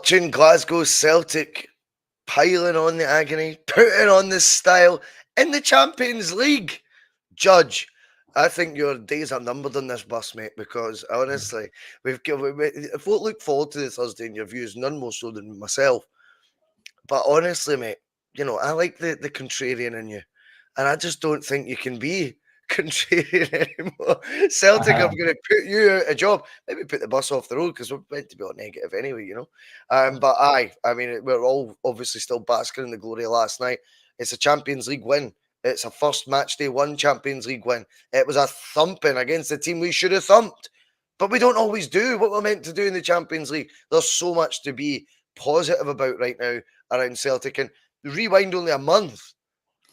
watching Glasgow Celtic piling on the Agony, putting on the style in the Champions League. Judge, I think your days are numbered on this bus, mate, because honestly, we've if we look forward to the Thursday interviews, none more so than myself. But honestly, mate, I like the contrarian in you. And I just don't think you can be contrarian anymore. Celtic are going to put you out a job. Maybe put the bus off the road because we're meant to be on negative anyway. But I mean, we're all obviously still basking in the glory of last night. It's a Champions League win. It's a first match day one Champions League win. It was a thumping against the team we should have thumped. But we don't always do what we're meant to do in the Champions League. There's so much to be positive about right now around Celtic. And rewind only a month,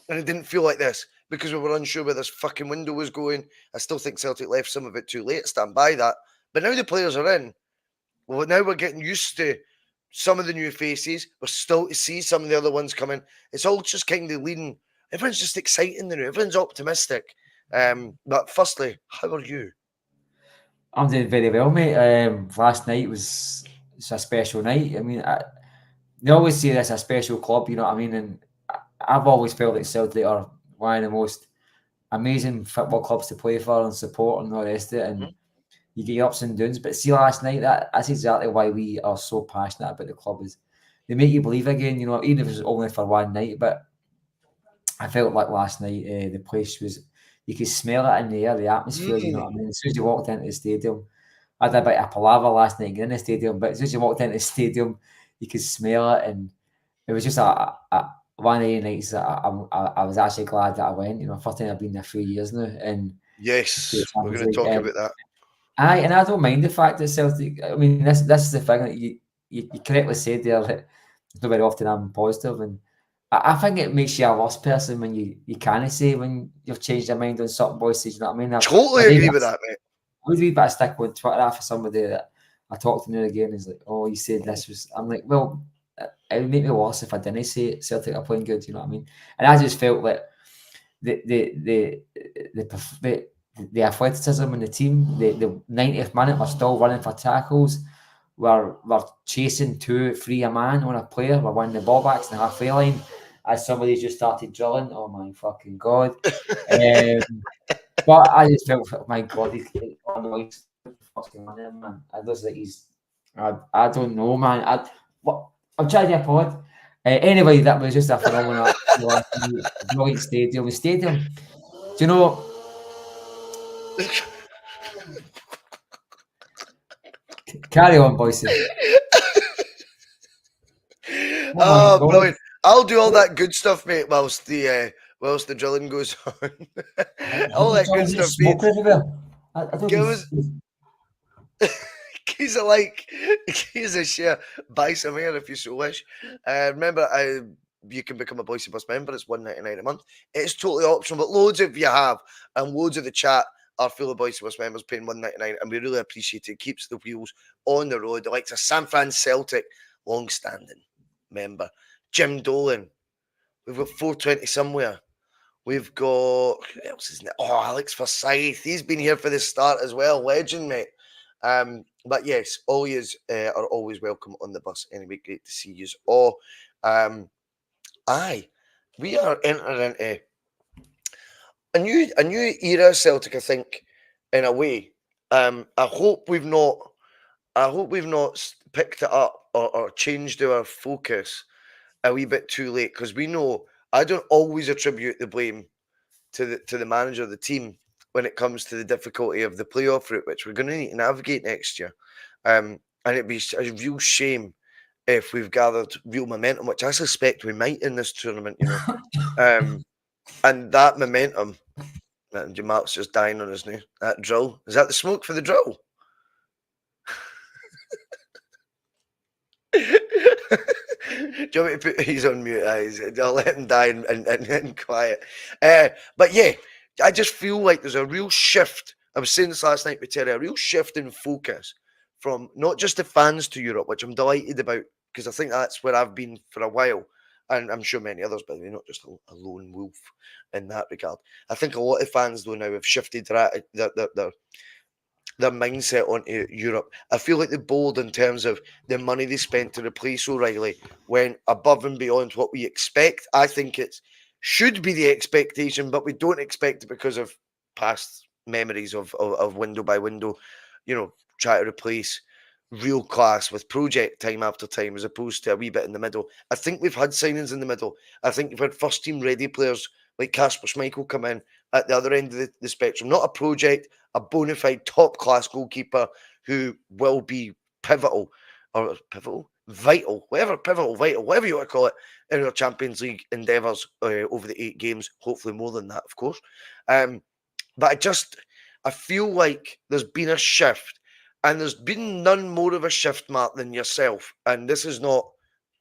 and it didn't feel like this because we were unsure where this fucking window was going. I still think Celtic left some of it too late. Stand by that. But now the players are in. Well, now we're getting used to some of the new faces. We're still to see some of the other ones coming. It's all just kind of leading. Everyone's just exciting now. Everyone's optimistic. But firstly, how are you? I'm doing very well, mate. Last night was a special night. I mean, they always say that's a special club, you know what I mean? And I've always felt like Celtic are one of the most amazing football clubs to play for and support and all the rest of it. And you get your ups and downs. But see, last night, that's exactly why we are so passionate about the club. Is they make you believe again, you know, even if it's only for one night. But I felt like last night the place was, you could smell it in the air, the atmosphere, you know what I mean? As soon as you walked into the stadium, I had a bit of palaver last night getting in the stadium, but as soon as you walked into the stadium, you could smell it, and it was just a one of the nights that I was actually glad that I went. You know, first time I've been there 3 years now, and Yes, we're going to talk about that. And I don't mind the fact that Celtic. I mean, this is the thing that you correctly said there. That it's not very often I'm positive, and I think it makes you a worse person when you can't say when you've changed your mind on certain voices. You know what I mean? Totally agree with that, mate. I would read a stick on Twitter after somebody that I talked to now again is like, oh, you said this was. I'm like, well, it would make me worse if I didn't say Celtic are playing good. You know what I mean? And I just felt like the the the the athleticism in the team, the 90th minute, we're still running for tackles. We're chasing 2-3 a man on a player. We're winning the ball backs in the halfway line. As somebody just started drilling, oh my fucking god! But I just felt, my god, he's fucking on him, man. I just like I don't know, man. I'm trying to do a pod. Anyway, that was just a phenomenal brilliant stadium. The stadium, do you know? Carry on, boys. Oh, brilliant! I'll do all that good stuff, mate, whilst the drilling goes on. All that good stuff. Smoke everywhere. I don't Give us. He's a share. Buy some here if you so wish. Remember, you can become a Boise Bus member. It's $1.99 a month. It's totally optional, but loads of you have, and loads of the chat are full of Boise Bus members paying $1.99, and we really appreciate it. It keeps the wheels on the road. Like a San Fran Celtic, long-standing member. Jim Dolan. We've got 420 somewhere. We've got, who else is in it? Oh, Alex Forsyth. He's been here for the start as well. Legend, mate. But yes, all yous are always welcome on the bus. Anyway, great to see yous all. We are entering into a new era, Celtic, I think, in a way. I hope we've not picked it up or changed our focus a wee bit too late, because we know I don't always attribute the blame to the manager of the team when it comes to the difficulty of the playoff route, which we're going to need to navigate next year. And it'd be a real shame if we've gathered real momentum, which I suspect we might in this tournament, and that momentum, and Marc's just dying on us now. That drill, is that the smoke for the drill? Do you want me to put he's on mute? I'll let him die and quiet. But yeah, I just feel like there's a real shift. I was saying this last night with Terry, a real shift in focus from not just the fans to Europe, which I'm delighted about, because I think that's where I've been for a while. And I'm sure many others, by the way, not just a lone wolf in that regard. I think a lot of fans, though, now have shifted their their mindset onto Europe. I feel like the board, in terms of the money they spent to replace O'Reilly, went above and beyond what we expect. I think it should be the expectation, but we don't expect it because of past memories of window by window, try to replace real class with project time after time as opposed to a wee bit in the middle. I think we've had signings in the middle. I think we've had first team ready players like Kasper Schmeichel come in at the other end of the spectrum. Not a project, a bona fide top class goalkeeper who will be pivotal or pivotal, vital, whatever you want to call it, in our Champions League endeavours over the 8 games. Hopefully more than that, of course. But I feel like there's been a shift, and there's been none more of a shift, Mark, than yourself. And this is not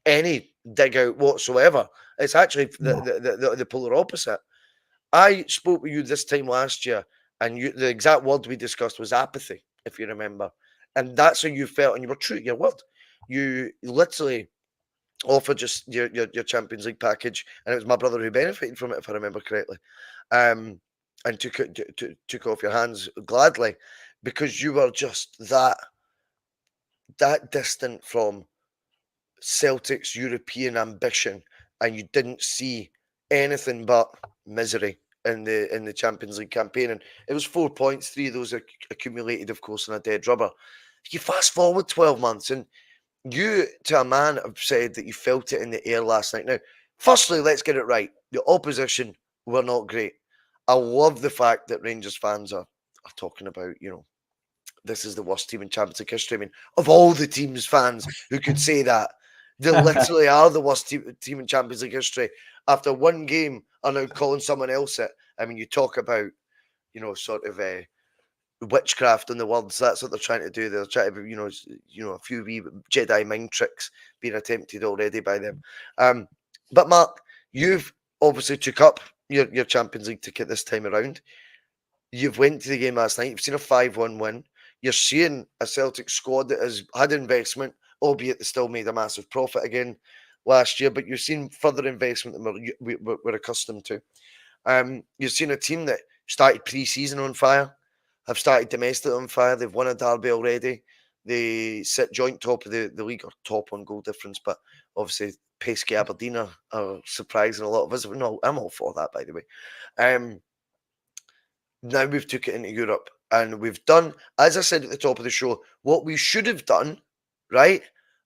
any dig out whatsoever. It's actually No. the polar opposite. I spoke with you this time last year, and the exact word we discussed was apathy, if you remember. And that's how you felt, and you were true to your word. You literally offered just your Champions League package, and it was my brother who benefited from it, if I remember correctly, um, and took off your hands gladly because you were just that distant from Celtic's European ambition, and you didn't see anything but misery in the Champions League campaign. And it was 4 points, three of those accumulated, of course, in a dead rubber. You fast forward 12 months, and you, to a man, have said that you felt it in the air last night. Now, firstly, let's get it right. The opposition were not great. I love the fact that Rangers fans are talking about, this is the worst team in Champions League history. I mean, of all the teams' fans who could say that, they literally are the worst team in Champions League history. After one game, are now calling someone else it. I mean, you talk about, sort of witchcraft in the words. That's what they're trying to do. They're trying to, a few wee Jedi mind tricks being attempted already by them. But Mark, you've obviously took up your Champions League ticket this time around. You've went to the game last night. You've seen a 5-1 win. You're seeing a Celtic squad that has had investment, albeit they still made a massive profit again last year. But you've seen further investment than we're accustomed to. You've seen a team that started pre-season on fire, have started domestic on fire. They've won a derby already. They sit joint top of the league, or top on goal difference, but obviously pesky Aberdeen are surprising a lot of us. No, I'm all for that, by the way. Now we've took it into Europe, and we've done, as I said at the top of the show, what we should have done, right?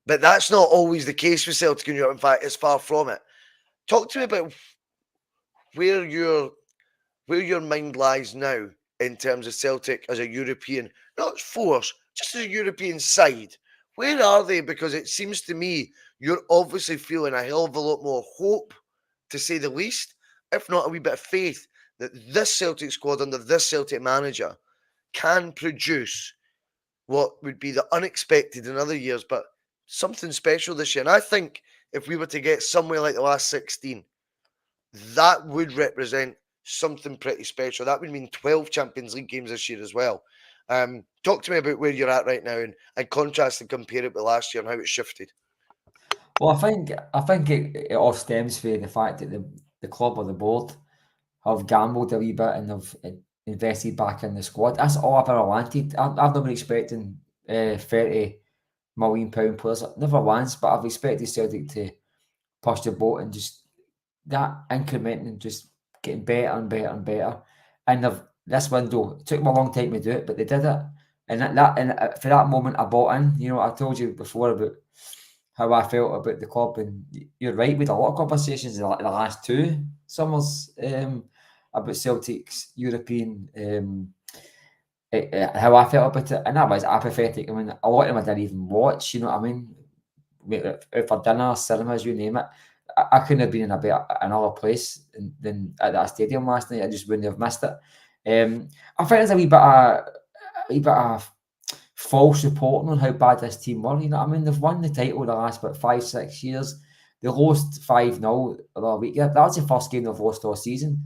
But that's not always the case with Celtic in Europe. In fact, it's far from it. Talk to me about where your mind lies now in terms of Celtic as a European, not force, just as a European side. Where are they? Because it seems to me you're obviously feeling a hell of a lot more hope, to say the least, if not a wee bit of faith, that this Celtic squad under this Celtic manager can produce what would be the unexpected in other years, but something special this year. And I think if we were to get somewhere like the last 16, that would represent something pretty special. That would mean 12 Champions League games this year as well. Talk to me about where you're at right now, and contrast and compare it with last year and how it's shifted. Well, I think it all stems from the fact that the club or the board have gambled a wee bit and have invested back in the squad. That's all I've ever wanted. I've not been expecting £30 million players, never once, but I've expected Celtic to push the boat and just that increment and just getting better and better and better. And this window, it took them a long time to do it, but they did it. And for that moment, I bought in. I told you before about how I felt about the club, and you're right. With a lot of conversations in the last 2 summers about Celtic's European. How I felt about it, and that was apathetic. I mean, a lot of them I didn't even watch. You know what I mean? Out for dinner, cinemas, you name it. I couldn't have been in another place than at that stadium last night. I just wouldn't have missed it. I think there's a wee bit of false reporting on how bad this team were. You know what I mean? They've won the title the last 5-6 years. They lost 5-0 the other week. That was the first game they've lost all season.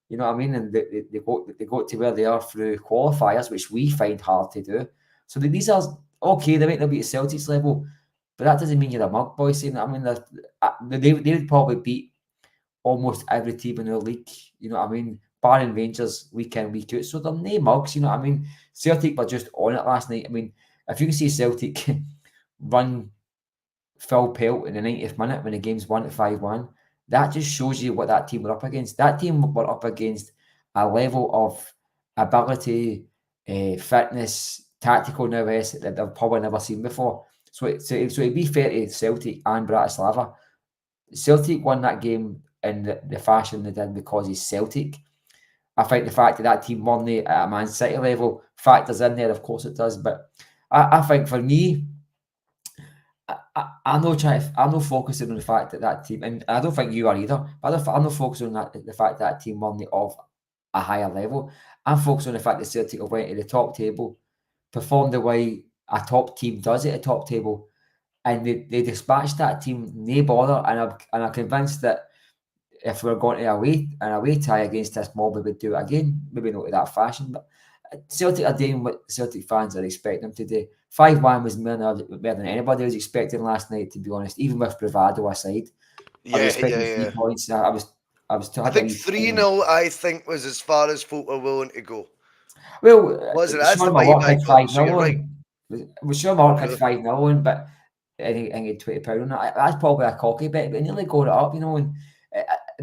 You know what I mean? And they got to where they are through qualifiers, which we find hard to do. So these are okay. They might not be at Celtic's level, but that doesn't mean you're a mug boy. Saying that, I mean, they would probably beat almost every team in the league. You know what I mean? barring Rangers week in, week out. So they're no mugs, you know what I mean? Celtic were just on it last night. I mean, if you can see Celtic run full pelt in the 90th minute when the game's 1-5-1, that just shows you what that team were up against. That team were up against a level of ability, fitness, tactical nous that they've probably never seen before. So to be fair to Celtic and Bratislava, Celtic won that game in the fashion they did because he's Celtic. I think the fact that team won it at a Man City level factors in there, of course it does. But I think for me, I'm not focusing on the fact that team, and I don't think you are either. But I'm not focusing on the fact that team won it off a higher level. I'm focused on the fact that Celtic have went to the top table, performed the way a top team does at a top table, and they dispatched that team no bother. And I'm convinced that if we're going to an away tie against this mob, we would do it again. Maybe not in that fashion, but Celtic are doing what Celtic fans are expecting them to do. 5-1 was more than anybody was expecting last night, to be honest. Even with bravado aside, I was expecting 3 points. I was I had a think wee 3-0, I think, was as far as folk were willing to go. well, Was it? That's the Sean vibe Marc I had got. 5 So 0 you're right. on. Was Sean Marc had Really? 5 0 on, but I think he had £20 on that. That's probably a cocky bet, but he nearly got it up, you know. And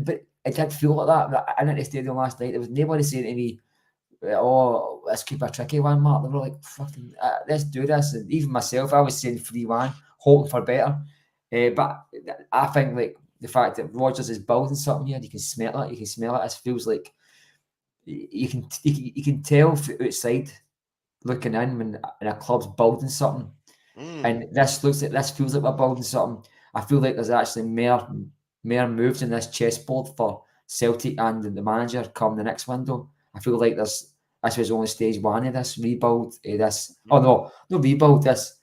but it did feel like that. But in the stadium last night, there was nobody saying to me, "Oh, let's keep a tricky one, Mark." They were like, "Fucking, let's do this." And even myself, I was saying 3-1, hoping for better. But I think like the fact that Rodgers is building something here, you can smell it. You can smell it. It feels like you can tell outside looking in when a club's building something, and this feels like we're building something. I feel like there's actually more moves in this chessboard for Celtic and the manager come the next window. I feel like this was only stage one of this rebuild. No rebuild. This,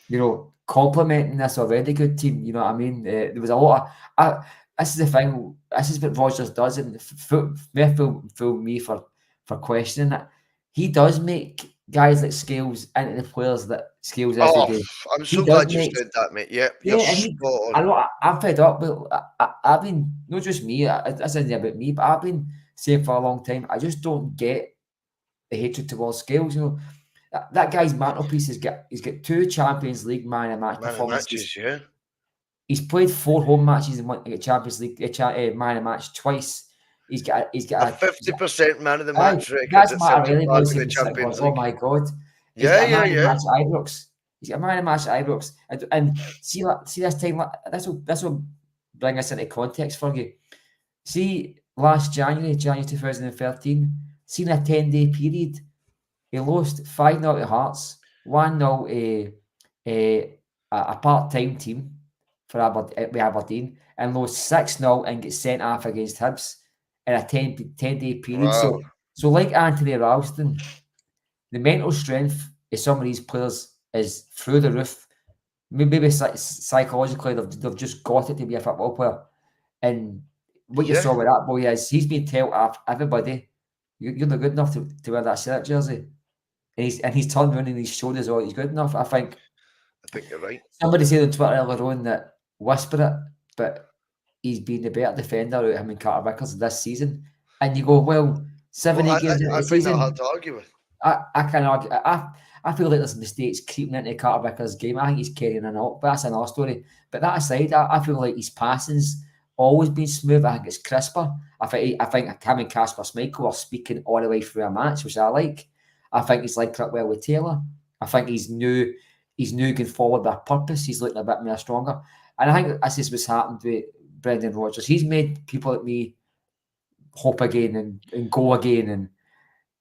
you know, complementing this already good team. You know what I mean? There was a lot of. This is the thing. This is what Rodgers does, and fool me for questioning it. He does make guys like Scales into the players that Scales is Oh, today. I'm He so does glad you make said that, mate. Yep, you're yeah, and spot on. I'm fed up with. I've been not just me. This isn't about me, but I've been saying for a long time. I just don't get the hatred towards Scales. You know, that guy's mantelpiece he's got 2 Champions League man of match Man of performances. matches, yeah. He's played 4 home matches and won the Champions League man of match twice. He's A got 50% man of the Aye, match record that's at Matt Celtic O'Reilly Park voice in if the you sit going, Champions oh League. my God. He's Yeah, got a yeah, man of yeah. match at Ibrox. He's got a man of match at Ibrox. And see this time, this will bring us into context for you. See, last January 2013, seen a 10-day period, he lost 5-0 to Hearts, 1-0 a part-time team for Aberdeen, and lost 6-0 and get sent off against Hibs in a 10-day period. Wow. So like Anthony Ralston, the mental strength of some of these players is through the roof. Maybe psychologically they've just got it to be a football player. And what you Yeah. saw with that boy is he's been told off everybody, you're not good enough to wear that Celtic jersey. And he's turned around and he's showed us all he's good enough. I think I think you're right. somebody said on Twitter earlier on that whisper it, but he's been the better defender out of him and Carter Vickers this season. And you go, well, Well, 7-8 games into I the find that hard season, to argue with. I can argue. I feel like there's mistakes creeping into Carter Vickers' game. I think he's carrying an out, but that's another story. But that aside, I feel like his passing's always been smooth. I think it's crisper. I think him and Casper Schmeichel are speaking all the way through a match, which I like. I think he's linked up well with Taylor. I think he's new going forward with purpose. He's looking a bit more stronger. And I think this is what's happened with Brendan Rodgers. He's made people like me hope again and go again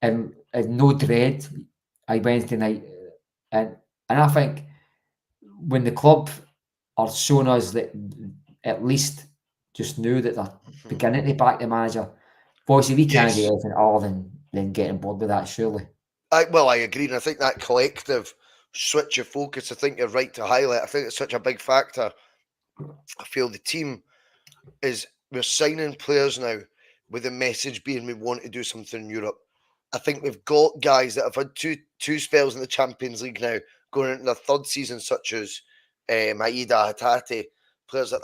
and no dread Wednesday night. And I think when the club are showing us that at least just knew that they're beginning to back the manager, boys, we can't do Yes. anything other than getting bored with that, surely. I agree. And I think that collective switch of focus, I think you're right to highlight. I think it's such a big factor. I feel the team we're signing players now with the message being we want to do something in Europe. I think we've got guys that have had two spells in the Champions League now, going into their third season, such as Maeda Hatate, players like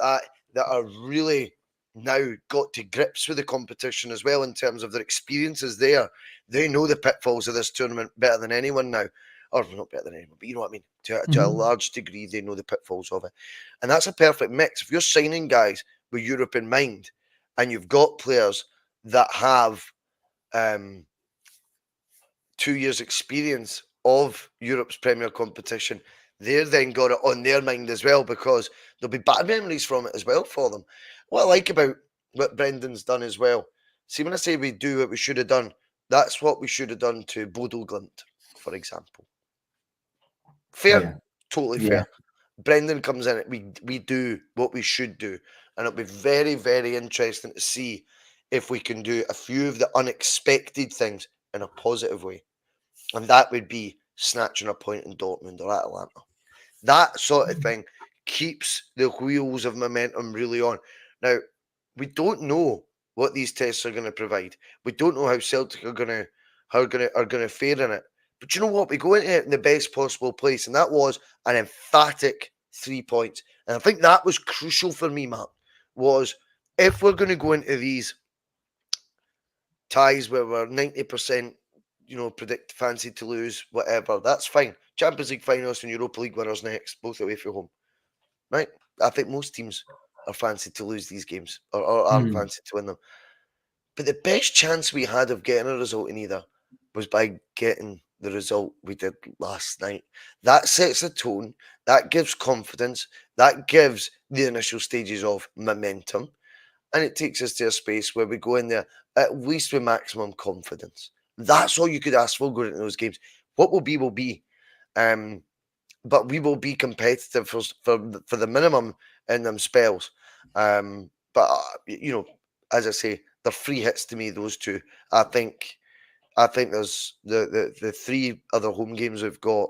that are really now got to grips with the competition as well in terms of their experiences there. They know the pitfalls of this tournament better than anyone now. Or not better than anyone, but you know what I mean. To a large degree, they know the pitfalls of it. And that's a perfect mix. If you're signing guys with Europe in mind and you've got players that have 2 years experience of Europe's premier competition, they're then got it on their mind as well because there'll be bad memories from it as well for them. What I like about what Brendan's done as well, see when I say we do what we should have done, that's what we should have done to Bodo Glimt, for example. Fair, Yeah. totally Yeah. fair. Brendan comes in, we do what we should do, and it'll be very, very interesting to see if we can do a few of the unexpected things in a positive way. And that would be snatching a point in Dortmund or Atalanta. That sort of thing keeps the wheels of momentum really on. Now, we don't know what these tests are going to provide. We don't know how Celtic are going to fare in it. But you know what? We go into it in the best possible place, and that was an emphatic 3 points. And I think that was crucial for me, Mark. Was if we're going to go into these ties where we're 90%, predict fancy to lose, whatever, that's fine. Champions League finals and Europa League winners next, both away from home. Right? I think most teams are fancied to lose these games or aren't Mm. fancied to win them. But the best chance we had of getting a result in either was by getting the result we did last night. That sets a tone, that gives confidence, that gives the initial stages of momentum, and it takes us to a space where we go in there at least with maximum confidence. That's all you could ask for going into those games. What will be, will be. Um, but we will be competitive for the minimum in them spells. But as I say, they're free hits to me. Those two, I think. I think there's the three other home games we've got.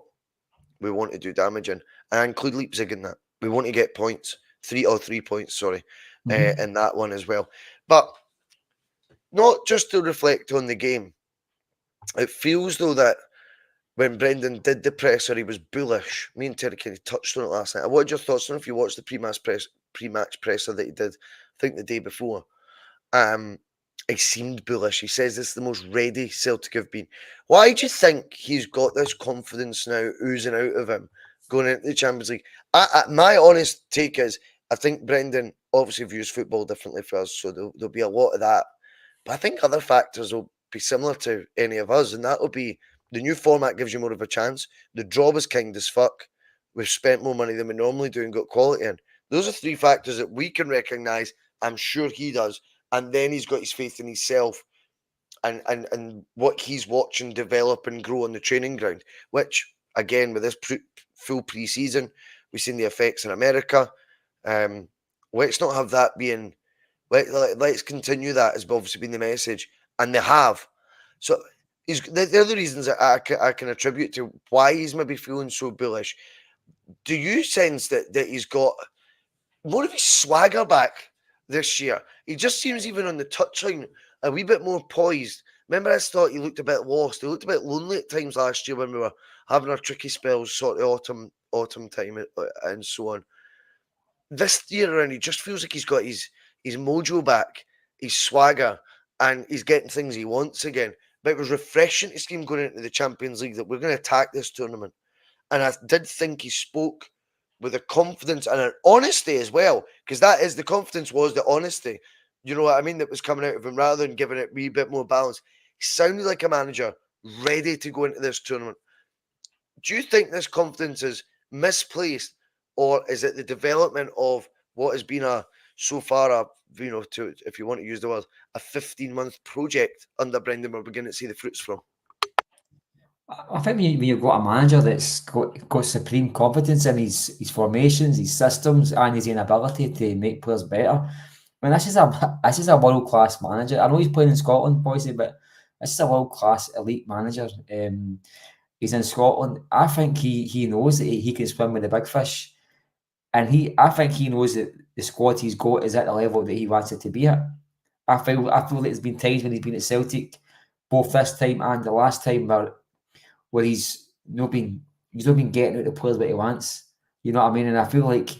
We want to do damage in, and I include Leipzig in that. We want to get points, 3 points. Sorry, Mm-hmm. in that one as well. But not just to reflect on the game. It feels though that when Brendan did the presser, he was bullish. Me and Terry Kenny touched on it last night. I wanted your thoughts on if you watched the pre-match presser that he did, I think the day before. Um, he seemed bullish. He says this is the most ready Celtic have been. Why do you think he's got this confidence now oozing out of him going into the Champions League? My honest take is I think Brendan obviously views football differently for us, so there'll be a lot of that. But I think other factors will be similar to any of us, and that will be the new format gives you more of a chance. The draw was kind as fuck. We've spent more money than we normally do and got quality in. Those are three factors that we can recognise. I'm sure he does. And then he's got his faith in himself and what he's watching develop and grow on the training ground, which, again, with this full pre-season, we've seen the effects in America. Um, let's not have that being let's continue that has obviously been the message, and they have. So they're the reasons that I can attribute to why he's maybe feeling so bullish. Do you sense that he's got more of his swagger back this year? He just seems even on the touchline a wee bit more poised. Remember, I thought he looked a bit lost. He looked a bit lonely at times last year when we were having our tricky spells, sort of autumn time and so on. This year around, he just feels like he's got his mojo back, his swagger, and he's getting things he wants again. But it was refreshing to see him going into the Champions League that we're going to attack this tournament. And I did think he spoke with a confidence and an honesty as well, because that is the confidence was the honesty. You know what I mean? That was coming out of him rather than giving it a wee bit more balance. He sounded like a manager ready to go into this tournament. Do you think this confidence is misplaced, or is it the development of what has been a so far a to if you want to use the word a 15-month project under Brendan we're beginning to see the fruits from? I think when you've got a manager that's got supreme confidence in his formations, his systems, and his inability to make players better. I mean, this is a world class manager. I know he's playing in Scotland, Boise, but this is a world class elite manager. He's in Scotland. I think he knows that he can swim with the big fish, and I think he knows that the squad he's got is at the level that he wants it to be at. I feel that there's been times when he's been at Celtic, both this time and the last time, where he's not been getting out the players what he wants. You know what I mean? And I feel like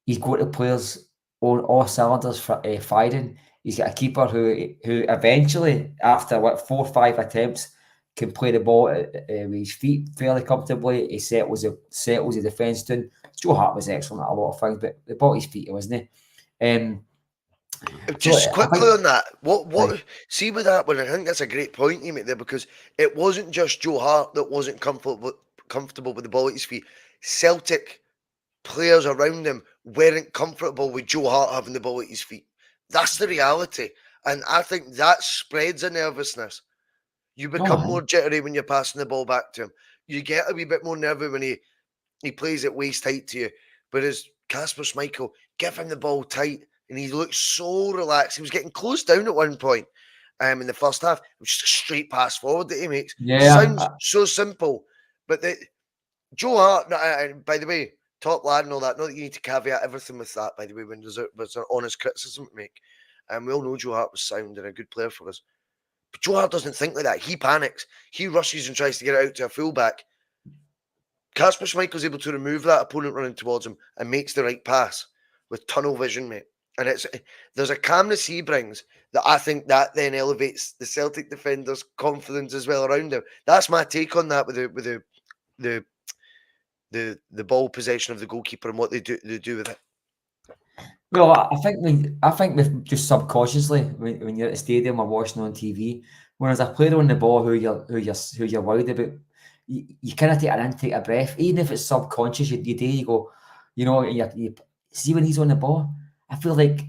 he's got the players all cylinders for firing. He's got a keeper who eventually, after 4 or 5 attempts, can play the ball with his feet fairly comfortably. He settles the defence down. Joe Hart was excellent at a lot of things, but the ball at his feet, wasn't he? So Just I quickly think on that, right. see with that one, I think that's a great point you make there, because it wasn't just Joe Hart that wasn't comfortable with the ball at his feet. Celtic players around him weren't comfortable with Joe Hart having the ball at his feet. That's the reality. And I think that spreads a nervousness. You Oh, become more jittery when you're passing the ball back to him. You get a wee bit more nervy when he plays it waist tight to you. Whereas Kasper Schmeichel, give him the ball tight, and he looked so relaxed. He was getting closed down at one point in the first half. It was just a straight pass forward that he makes. yeah, Sounds so simple, but Joe Hart, and by the way, top lad and all that, not that you need to caveat everything with that, by the way, when there's an honest criticism to make. And we all know Joe Hart was sound and a good player for us. But Joe Hart doesn't think like that. He panics. He rushes and tries to get it out to a fullback. Kasper Schmeichel's able to remove that opponent running towards him and makes the right pass with tunnel vision, mate. And there's a calmness he brings that I think that then elevates the Celtic defenders' confidence as well around him. That's my take on that with the the ball possession of the goalkeeper and what they do with it. well, I think with just subconsciously when you're at the stadium or watching on TV, when there's a player on the ball who you're worried about, you kind of take an intake of breath, even if it's subconscious. You go, you see when he's on the ball. I feel like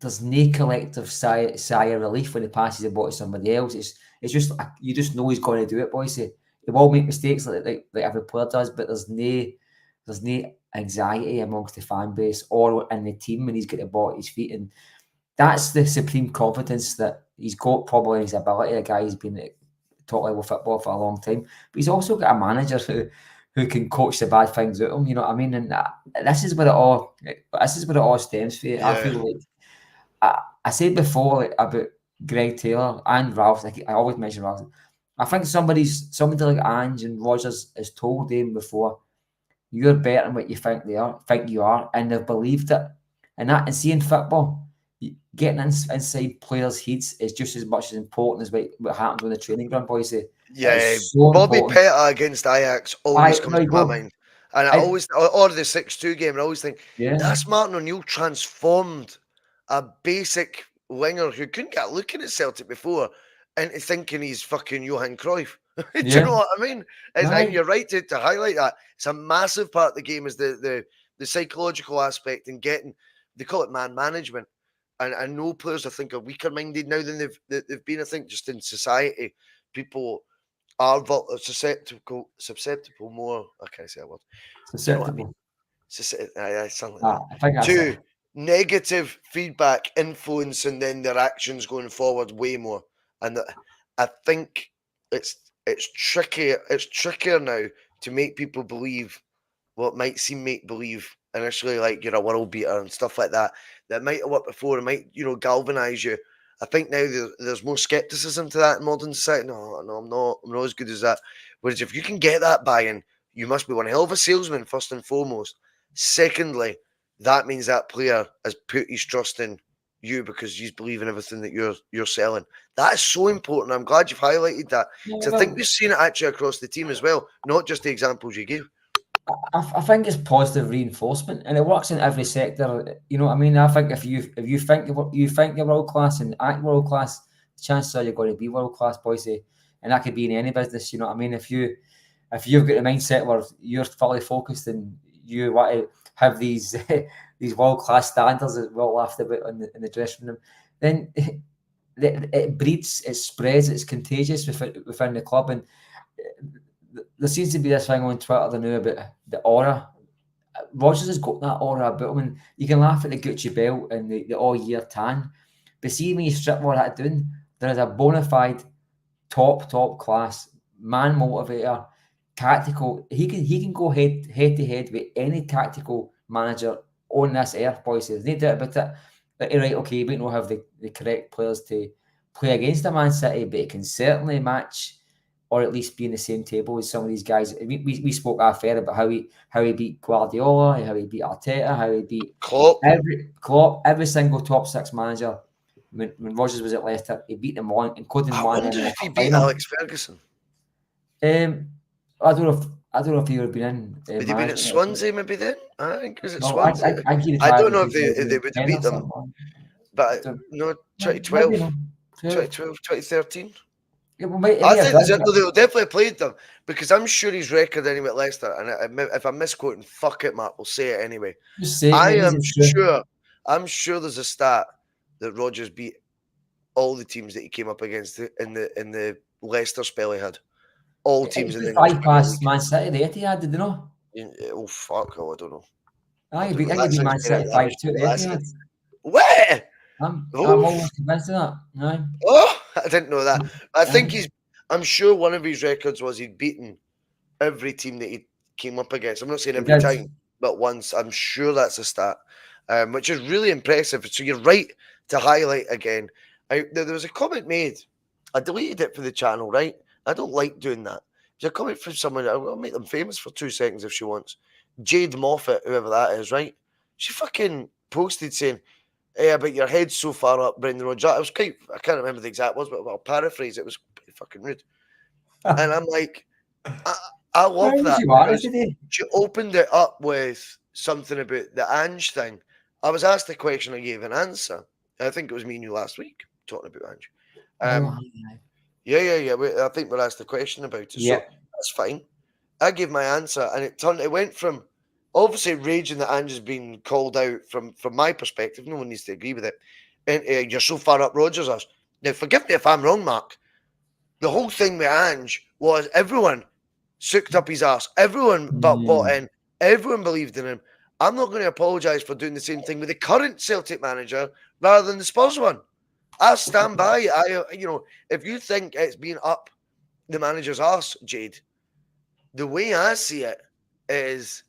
there's no collective sigh of relief when he passes the ball to somebody else. It's just you just know he's going to do it, boys. He will make mistakes like every player does, but there's no anxiety amongst the fan base or in the team when he's got the ball at his feet. And that's the supreme confidence that he's got probably in his ability. A guy who's been at top level football for a long time. But he's also got a manager who can coach the bad things out of him, you know what I mean? And this is where it all stems from. I Yeah, feel like I said before about Greg Taylor and Ralph, like I always mention Ralph. I think somebody like Ange and Rogers has told them before, you're better than what you think you are, and they've believed it. And seeing football, getting inside players' heads is just as much as important as what happens on the training ground, boys. It yeah. is so Bobby important. Petta against Ajax always I comes there to you my go. mind, and I I, always or the 6-2 game. And I always think yeah, that's Martin O'Neill transformed a basic winger who couldn't get looking at Celtic before into thinking he's fucking Johan Cruyff. Do you yeah, know what I mean? And right. you're right to highlight that. It's a massive part of the game is the psychological aspect and getting, they call it man management. And I know players I think are weaker minded now than they've been. I think just in society, people are susceptible more. I can't say a word. Do you know what I mean? Susceptible. Something like that. I think that's it. To negative feedback influencing then their actions going forward way more. And I think it's trickier. It's trickier now to make people believe what might seem make believe initially, like you're a world beater and stuff like that. That might have worked before. It might galvanize you. I think now there's more skepticism to that in modern society. No, I'm not as good as that. Whereas if you can get that buy-in, you must be one hell of a salesman first and foremost. Secondly, that means that player has put his trust in you because he's believing everything that you're selling. That is so important. I'm glad you've highlighted that Yeah, because I think well, we've seen it actually across the team as well, not just the examples you gave. I think it's positive reinforcement, and it works in every sector. You know what I mean? I think if you think you're world class and act world class, the chances are you're going to be world class, boys. And that could be in any business. You know what I mean? If you've got the mindset where you're fully focused and you want to have these these world class standards that we're all laughed about in the dressing room, then it breeds, it spreads, it's contagious within the club. And there seems to be this thing on Twitter now about the aura. Rogers has got that aura about him, and you can laugh at the Gucci belt and the all year tan, but see when you strip all that down, there is a bona fide top class man motivator, tactical. He can go head to head with any tactical manager on this earth, boys. There's no doubt about it. But right, okay, we don't have the correct players to play against a Man City, but he can certainly match or at least be in the same table as some of these guys. We spoke off air about how he beat Guardiola, how he beat Arteta, how he beat Klopp. every single top six manager. When Rodgers was at Leicester, he beat them all, including I one in wonder the if he beat final. Alex Ferguson. I don't know if he would have been in Would he been at management. Swansea maybe then? I think he was at No, Swansea. I give it I try don't if know he if would have they been would have 10 or beat them, something. but Don't, no, maybe 2012, not. 12. 2013. Yeah, well, he I may have think done, no, but they'll definitely played them because I'm sure his record anyway at Leicester. And if I'm misquoting, fuck it, Mark, we'll say it anyway. just say it, I mate. am It's true. sure. I'm sure there's a stat that Rodgers beat all the teams that he came up against in the Leicester spell he had. All teams in the It's English Premier bypassed League. Man City, the Etihad, did they not? Oh fuck! Oh, I don't know. I I don't think know. he That beat sounds Man very City rubbish. 5-2 at the That Etihad. sounds... What? I'm Oh, almost convinced of that. Aye. oh, I didn't know that. I think Aye. I'm sure one of his records was he'd beaten every team that he came up against. I'm not saying He every did. time, but once. I'm sure that's a stat, which is really impressive. So you're right to highlight again. There was a comment made. I deleted it for the channel, right? I don't like doing that. There's a comment from someone. I'll make them famous for 2 seconds if she wants. Jade Moffat, whoever that is, right? She fucking posted saying, "Yeah, but your head's so far up, Brendan Rodgers." I was quite. I can't remember the exact words, but I'll paraphrase. It was pretty fucking rude, and I'm like, I, I Why love was that you honest because today? she opened it up with something about the Ange thing. I was asked a question, I gave an answer. I think it was me and you last week talking about Ange. Oh, Um, yeah. I think we asked the question about it, so yeah. that's fine. I gave my answer, and it went from obviously raging that Ange has been called out from my perspective. No one needs to agree with it. And you're so far up Rogers us. Now, forgive me if I'm wrong, Mark. The whole thing with Ange was everyone soaked up his ass. Everyone bought in. Everyone believed in him. I'm not going to apologise for doing the same thing with the current Celtic manager rather than the Spurs one. I stand by. If you think it's been up the manager's ass, Jade, the way I see it is,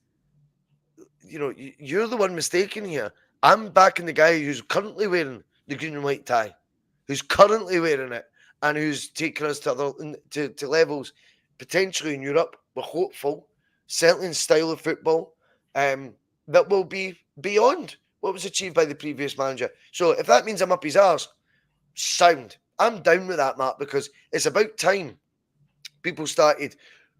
you're the one mistaken here. I'm backing the guy who's currently wearing the green and white tie, who's currently wearing it, and who's taking us to to levels potentially in Europe. We're hopeful, certainly in style of football, that will be beyond what was achieved by the previous manager. So if that means I'm up his arse, sound. I'm down with that, Mark, because it's about time people started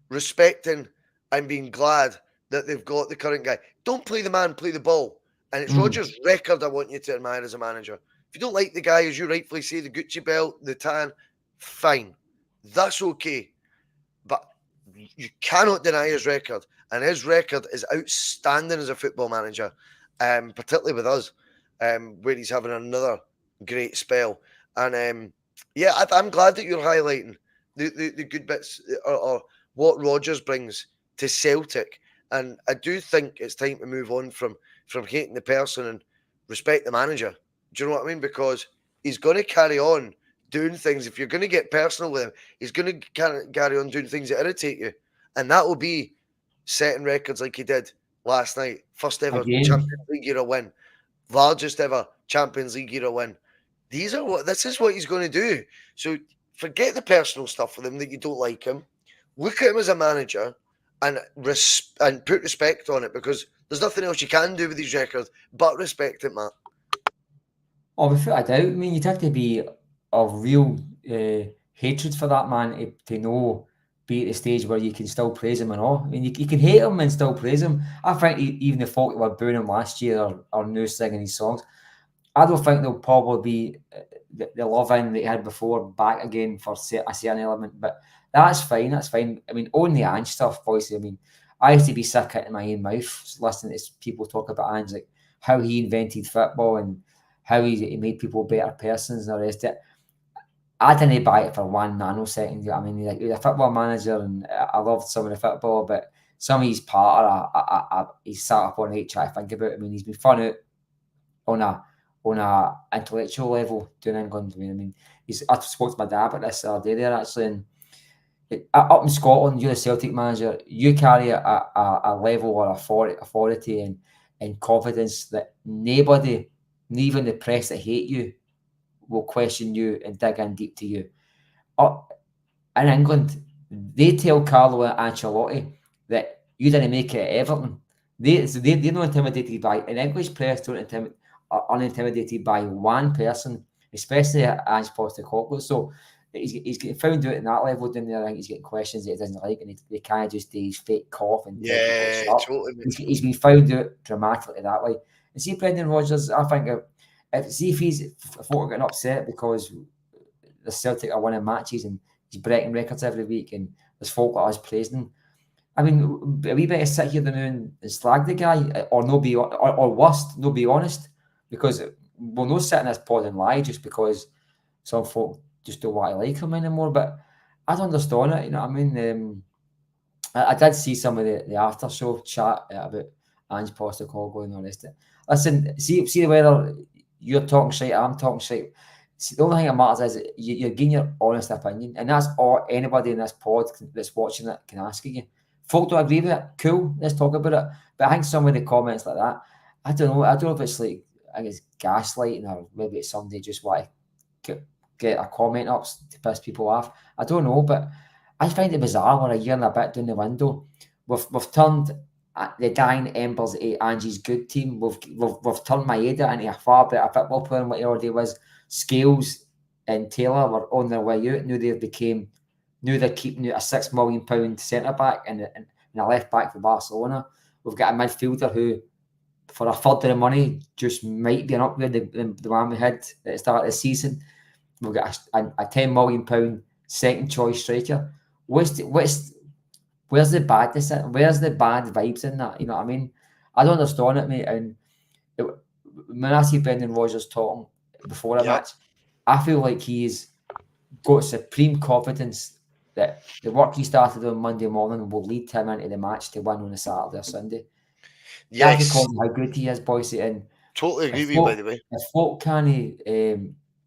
respecting and being glad that they've got the current guy. Don't play the man, play the ball. And it's Rodgers' record I want you to admire as a manager. If you don't like the guy, as you rightfully say, the Gucci belt, the tan, fine. That's okay. But you cannot deny his record. And his record is outstanding as a football manager, particularly with us, where he's having another great spell. And I'm glad that you're highlighting the good bits or what Rodgers brings to Celtic. And I do think it's time to move on from hating the person and respect the manager. Do you know what I mean? Because he's going to carry on doing things. If you're going to get personal with him, he's going to carry on doing things that irritate you. And that will be setting records like he did last night. First ever Again. Champions League era win. Largest ever Champions League era win. This is what he's going to do. So forget the personal stuff with him that you don't like him. Look at him as a manager and put respect on it, because there's nothing else you can do with his record but respect it, Matt. Oh, without a doubt. I mean, you'd have to be of real hatred for that man to know, be at the stage where you can still praise him and all. I mean, you can hate him and still praise him. I think even the folk that were booing him last year are now singing his songs. I don't think there'll probably be the love in that he had before back again for a certain element, but that's fine. That's fine. I mean, on the Ange stuff, obviously, I mean, I used to be sick in my own mouth listening to people talk about Ange, like how he invented football and how he made people better persons and the rest of it. I didn't buy it for 1 nanosecond. I mean, he was a football manager, and I loved some of the football, but some of his part, he's sat up on eight trying to think about. I mean, he's been fun out on a intellectual level doing England. I mean, I spoke to my dad about this the other day there actually, and up in Scotland, you're the Celtic manager. You carry a level or authority and confidence that nobody, even the press that hate you, will question you and dig in deep to you. In England, They tell Carlo Ancelotti that you didn't make it at Everton. They're not intimidated by an English players are unintimidated by one person, especially Ange Postecoglou. So he's getting found out in that level down there. I think he's getting questions that he doesn't like, and they can't just do his fake cough and tell people to shut Yeah, up. totally, mate. He's been found out dramatically that way. And see, Brendan Rodgers, I think if he's getting upset because the Celtic are winning matches and he's breaking records every week and there's folk like us praising him. I mean, we better sit here now and slag the guy, or no be, or worst, no be honest, because we'll not sit in this pod and lie just because some folk just don't want to like him anymore. But I don't understand it, you know what I mean? I did see some of the after show chat about Ange Postecoglou and all this. Listen, see whether you're talking shit, I'm talking shit. See, the only thing that matters is you're getting your honest opinion, and that's all anybody in this pod that's watching it can ask of you. Folk don't agree with it, cool, let's talk about it. But I think some of the comments like that, I don't know. I don't know if it's like, I guess, gaslighting, or maybe it's somebody just want to get a comment up to piss people off. I don't know, but I find it bizarre. We're a year and a bit down the window. We've turned the dying embers of Angie's good team. We've turned Maeda into a far better football player than what he already was. Scales and Taylor were on their way out. Now they're keeping out a £6 million centre back and a left back for Barcelona. We've got a midfielder who, for a third of the money, just might be an upgrade the one we had at the start of the season. We've got a £10 million second choice striker. Where's the badness in? Where's the bad vibes in that? You know what I mean? I don't understand it, mate. And when I see Brendan Rodgers talking before a match, I feel like he's got supreme confidence that the work he started on Monday morning will lead him into the match to win on a Saturday or Sunday. That's Yes, because of how good he is, boys. And totally agree with you, by the way. if folk can't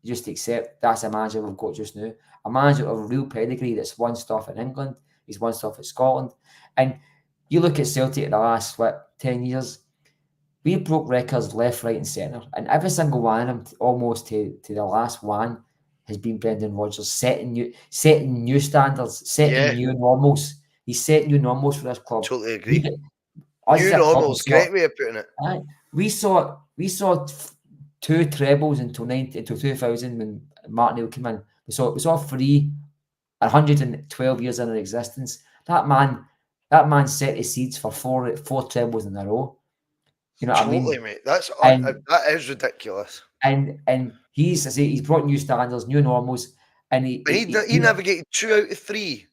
just accept that's a manager we've got just now, a manager of real pedigree that's won stuff in England, he's won stuff at Scotland. And you look at Celtic in the last, 10 years, we broke records left, right, and centre. And every single one of them, almost to the last one, has been Brendan Rodgers setting new standards, setting new normals. He's setting new normals for this club. Totally agree. Us New as a club, normals, great way of putting it. we saw two trebles until 2000 when Martin came in. We saw 112 years in our existence. That man set the seeds for four trebles in a row. You know what I mean? Totally, mate. That is ridiculous. And he's brought new standards, new normals, and he navigated 2 out of 3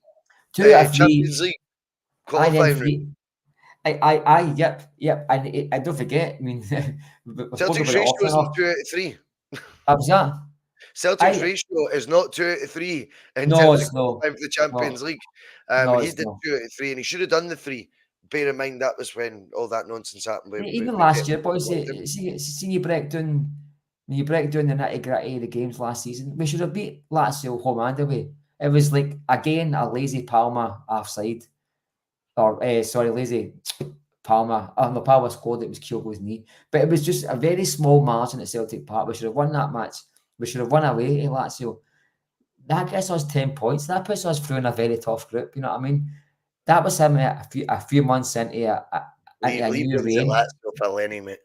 2 out of 3 Champions League qualifying. Yep. And don't forget, I mean, Celtic's ratio isn't 2 out of 3. What was that? Celtic's ratio is not 2 out of 3 in No, terms it's of no. qualifying for the Champions League. No, He it's did no. 2 out of 3, and he should have done the 3. Bear in mind that was when all that nonsense happened. Even last year, boys, see you break down the nitty gritty of the games last season. We should have beat Lazio home and away. It was like, again, a lazy Palma offside, or lazy Palma. The Palma scored, it was Kyogo's knee, but it was just a very small margin at Celtic Park. We should have won that match. We should have won away to Lazio. That gets us 10 points. That puts us through in a very tough group. You know what I mean? That was him a few months into a new reign. Lazio for Lenny, mate.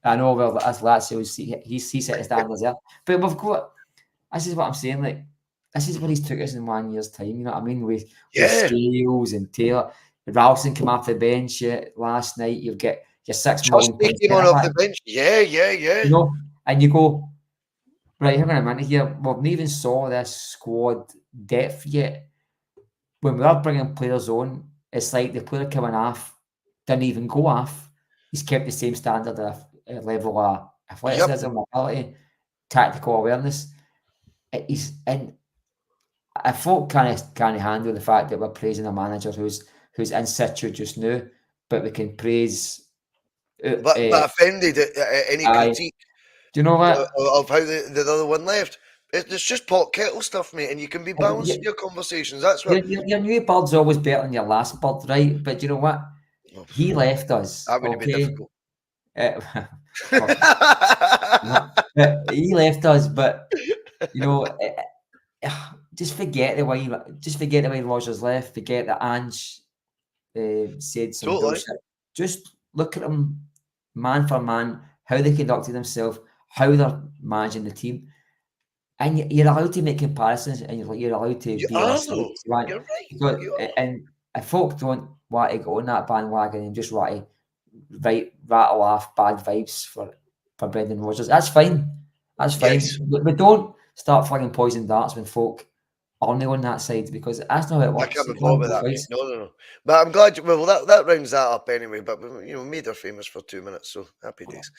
I know, well, that's Lazio. He set the standards there. But we've got, this is what I'm saying, like, this is what he's took us in 1 year's time, you know what I mean? With Scales and Taylor. Ralston came off the bench last night. You've got your £6 million. Came on off the bench. Yeah. You know, and you go, right, hang on a minute here. We haven't even saw this squad depth yet. When we are bringing players on, it's like the player coming off didn't even go off. He's kept the same standard of level of athleticism, mobility, tactical awareness. And I folk can't handle the fact that we're praising a manager who's in situ just now, but we can praise. But offended at any critique. Do you know what? Of how the other one left. It's just pot kettle stuff, mate, and you can be balanced in your conversations. That's what your new bird's always better than your last bird, right? But you know what? He left us. That would be difficult. He left us, but you know, just forget the way Rogers left. Forget that Ange said some Totally. bullshit. Just look at them man for man, how they conducted themselves, how they're managing the team. And you're allowed to make comparisons, and you're allowed to You be on a are side though. if you want. You're right. Because, You are. and if folk don't want to go on that bandwagon and just want to rattle off bad vibes for Brendan Rodgers, that's fine. That's Yes. fine. But don't start flinging poison darts when folk aren't on that side, because that's not how it I works. can't It be can't bothered with both that, mate. ways. No, no, no. But I'm glad. Well, that rounds that up anyway. But made her famous for 2 minutes, so happy days.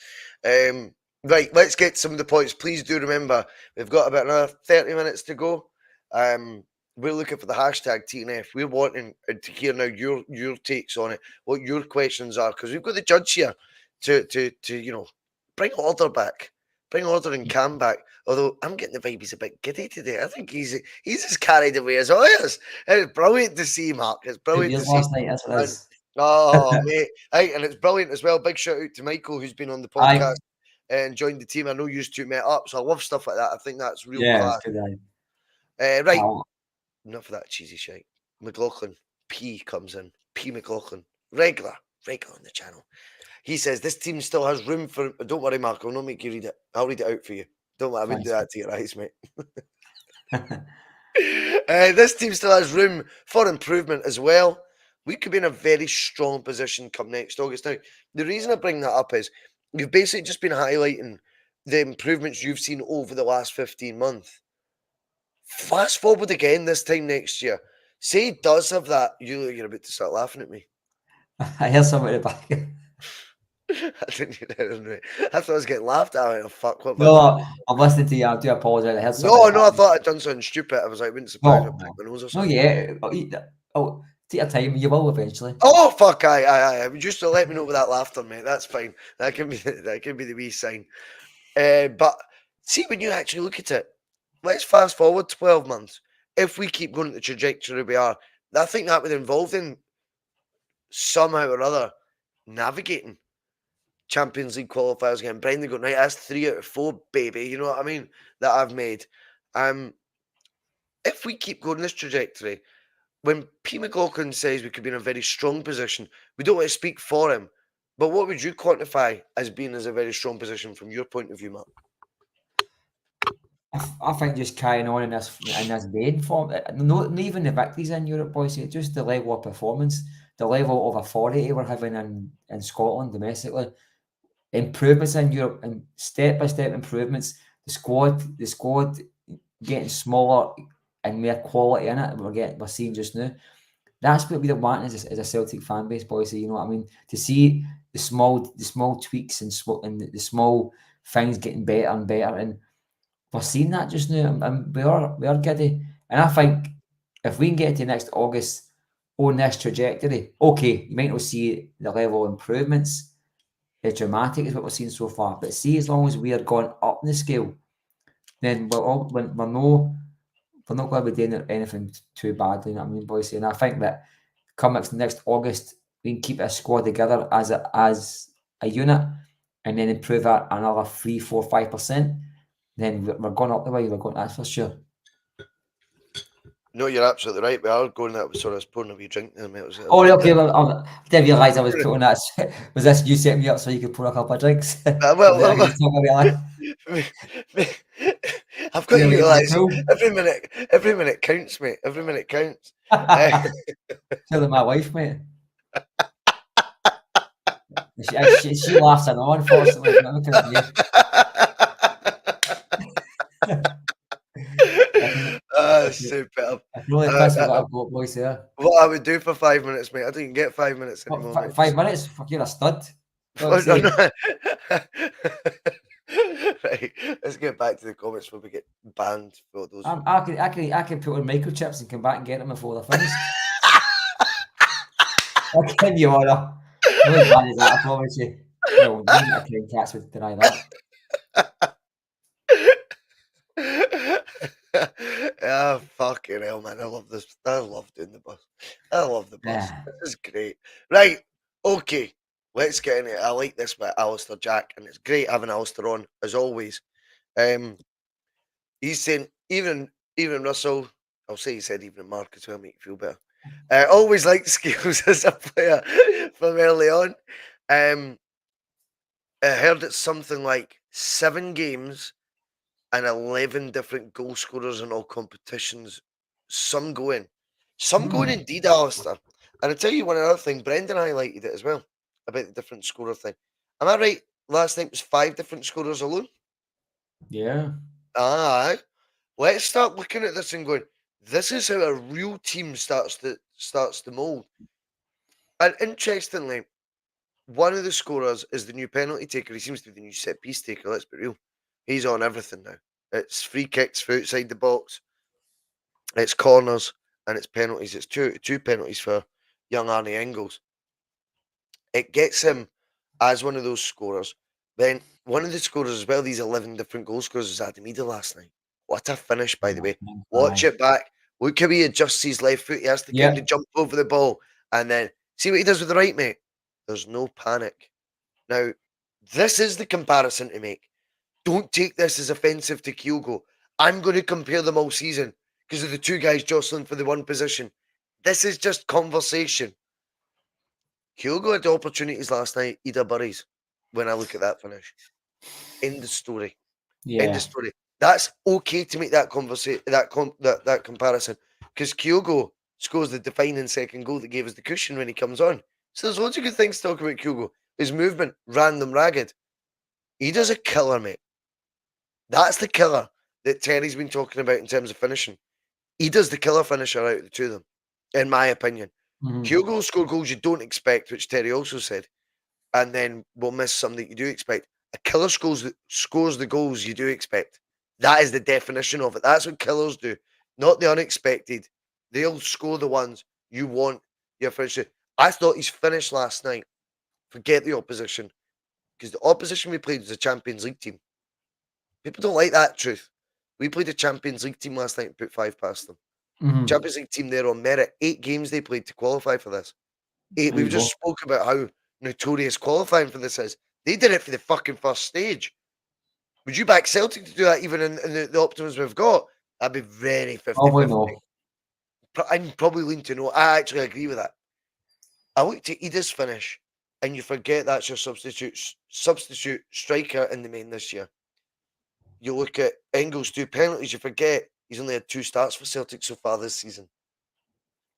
Right, let's get some of the points. Please do remember we've got about another 30 minutes to go. We're looking for the hashtag T.N.F. We're wanting to hear now your takes on it, what your questions are, because we've got the judge here to bring order back, bring order and calm back. Although I'm getting the vibe he's a bit giddy today. I think he's as carried away as I is. It's brilliant to see, Mark. It's 2 brilliant to years see. last night, that's what it And is. oh, mate, hey, and it's brilliant as well. Big shout out to Michael who's been on the Aye. podcast and joined the team. I know you two met up, so I love stuff like that. I think that's real Yeah, it's class. good. Aye. Right, Oh, enough of that cheesy shite. McLaughlin P comes in. P McLaughlin, regular on the channel. He says this team still has room for. Don't worry, Mark. I'll not make you read it. I'll read it out for you. Don't worry, I wouldn't do thanks. that to your eyes, mate. This team still has room for improvement as well. We could be in a very strong position come next August. Now, the reason I bring that up is you've basically just been highlighting the improvements you've seen over the last 15 months. Fast forward again this time next year. Say he does have that. You're about to start laughing at me. I hear something at the back. I didn't hear that, mate. I thought I was getting laughed at. Oh, fuck, what have I done? No, I'm listening to you. I do apologize. I heard something No, at the no, I back. thought I'd done something stupid. I was like, wouldn't surprise me if I No, picked my nose or no, something. yeah. Oh, take your time. You will eventually. Oh fuck! Aye. Just to let me know with that laughter, mate. That's fine. That can be the wee sign. But see, when you actually look at it, let's fast forward 12 months. If we keep going the trajectory we are, I think that would involve in somehow or other navigating Champions League qualifiers again. Brendan going, right, that's 3 out of 4, baby. You know what I mean? That I've made. If we keep going this trajectory, when P. McLaughlin says we could be in a very strong position, we don't want to speak for him. But what would you quantify as being as a very strong position from your point of view, Mark? I think just carrying on in this vein form. Not even the victories in Europe, boys. Just the level of performance, the level of authority we're having in Scotland domestically. Improvements in Europe and step by step improvements. The squad getting smaller and more quality in it. We're seeing just now. That's what we want as a Celtic fan base, boys. You know what I mean? To see the small tweaks and the small things getting better and better, and we're seeing that just now. And we are giddy. And I think if we can get to next August on this trajectory, okay, you might not see the level of improvements as dramatic as what we're seeing so far, but see, as long as we are going up in the scale, then we're not going to be doing anything too badly. You know what I mean, boys? And I think that come next August, we can keep a squad together as a unit, and then improve that another 3, 4, 5%. Then we're going up the way. We're going. That's for sure. No, you're absolutely right. We are going that. Sorry, I was pouring a wee drink there, mate. I Oh, was okay. Well, I didn't realise I was putting that. Was this you setting me up so you could pour a couple of drinks? well, I could just talk about me- I've got you to know, my realise tool. every minute counts, mate. Every minute counts. Uh, Tell my wife, mate. She laughs and all, unfortunately. But what can I do? I can, superb. I can only Uh, piss with uh, what I've got, boys, there. what I would do for 5 minutes, mate. I don't even get 5 minutes What, anymore, mate. 5 minutes? Fuck, you're a stud. Oh, God's no, sake. no. Right, let's get back to the comments before we get banned for those. I can put on microchips and come back and get them before they're finished. I can you order. No as bad as that, I promise you. No, even a train cats would deny that. Ah, fucking hell, man. I love this. I love doing the bus. I love the bus. Yeah. This is great. Right. Okay. Let's get in it. I like this with Alistair Jack, and it's great having Alistair on, as always. He's saying even Russell, I'll say he said even Marc as well, make you feel better. Always liked skills as a player from early on. Um, I heard it's something like 7 games and 11 different goal scorers in all competitions. Some going. Some going Hmm. indeed, Alistair. And I'll tell you one other thing. Brendan highlighted it as well about the different scorer thing. Am I right? Last night was 5 different scorers alone? Yeah. Aye. Let's start looking at this and going, this is how a real team starts to mould. And interestingly, one of the scorers is the new penalty taker. He seems to be the new set piece taker, let's be real. He's on everything now. It's free kicks for outside the box, it's corners, and it's penalties. It's two penalties for young Arnie Engels. It gets him as one of those scorers. Then one of the scorers as well, these 11 different goal scorers, is Adamida last night. What a finish, by the way. Watch Aye. it back. Look how he adjusts his left foot. He has to kind of Yep. jump over the ball. And then see what he does with the right, mate. There's no panic. Now, this is the comparison to make. Don't take this as offensive to Kyogo. I'm going to compare them all season because of the two guys jostling for the one position. This is just conversation. Kyogo had opportunities last night. Ida Burries. When I look at that finish, end the story. End the Yeah. story. That's okay to make that conversation, that comparison, because Kyogo scores the defining second goal that gave us the cushion when he comes on. So there's loads of good things to talk about Kyogo. His movement, random, ragged. He does a killer, mate. That's the killer that Terry's been talking about in terms of finishing. He does the killer finisher out of the two of them, in my opinion. Hmm. Kyogo will score goals you don't expect, which Terry also said, and then we'll miss some that you do expect. A killer scores the goals you do expect. That is the definition of it. That's what killers do, not the unexpected. They'll score the ones you want your finisher. I thought his finish last night. Forget the opposition, because the opposition we played was a Champions League team. People don't like that truth. We played a Champions League team last night and put 5 past them. Hmm. Champions League team there on merit. 8 games they played to qualify for this. Eight. There We've you just go. spoke about how notorious qualifying for this is. They did it for the fucking first stage. Would you back Celtic to do that even in the optimism we've got? That'd be very Probably 50-50. no. I'm probably leaning to no. I actually agree with that. I looked at Ida's finish, and you forget that's your substitute striker in the main this year. You look at Engels' 2 penalties, you forget he's only had 2 starts for Celtic so far this season.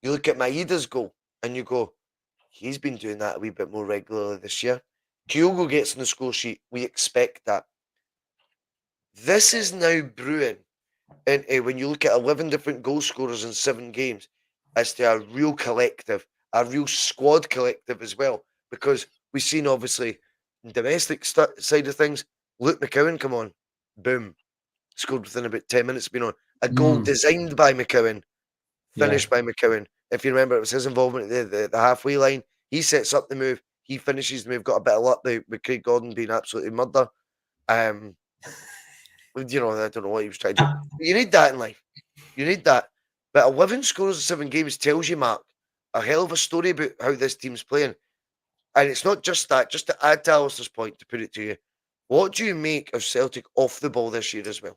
You look at Maeda's goal, and you go, he's been doing that a wee bit more regularly this year. Kyogo gets on the score sheet. We expect that. This is now brewing. And when you look at 11 different goal scorers in 7 games, as to a real collective, a real squad collective as well. Because we've seen, obviously, domestic side of things, Luke McCowan come on. Boom. Scored within about 10 minutes of being on. A goal Mm. designed by McCowan, Yeah. finished by McCowan. If you remember, it was his involvement at the halfway line. He sets up the move. He finishes the move. Got a bit of luck with Craig Gordon being absolutely murder. Um, I don't know what he was trying to do. But you need that in life. You need that. But 11 scores in 7 games tells you, Mark, a hell of a story about how this team's playing. And it's not just that. Just to add to Alistair's point, to put it to you, what do you make of Celtic off the ball this year as well?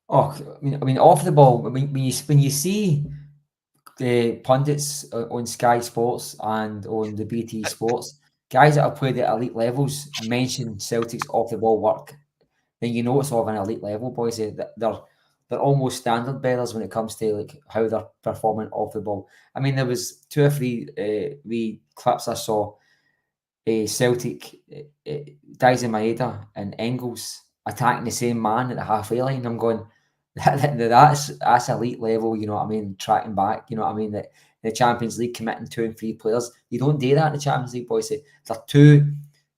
Oh, I mean, off the ball. I mean, when you see the pundits on Sky Sports and on the BT Sports, guys that have played at elite levels mention Celtic's off the ball work, then you know it's of an elite level, boys. They're almost standard bearers when it comes to like how they're performing off the ball. I mean, there was 2 or 3 wee clips I saw. Celtic, Dyson Maeda and Engels attacking the same man at the halfway line. I'm going, that's elite level. You know what I mean? Tracking back. You know what I mean? That the Champions League committing 2 and 3 players. You don't do that in the Champions League, boys. They're too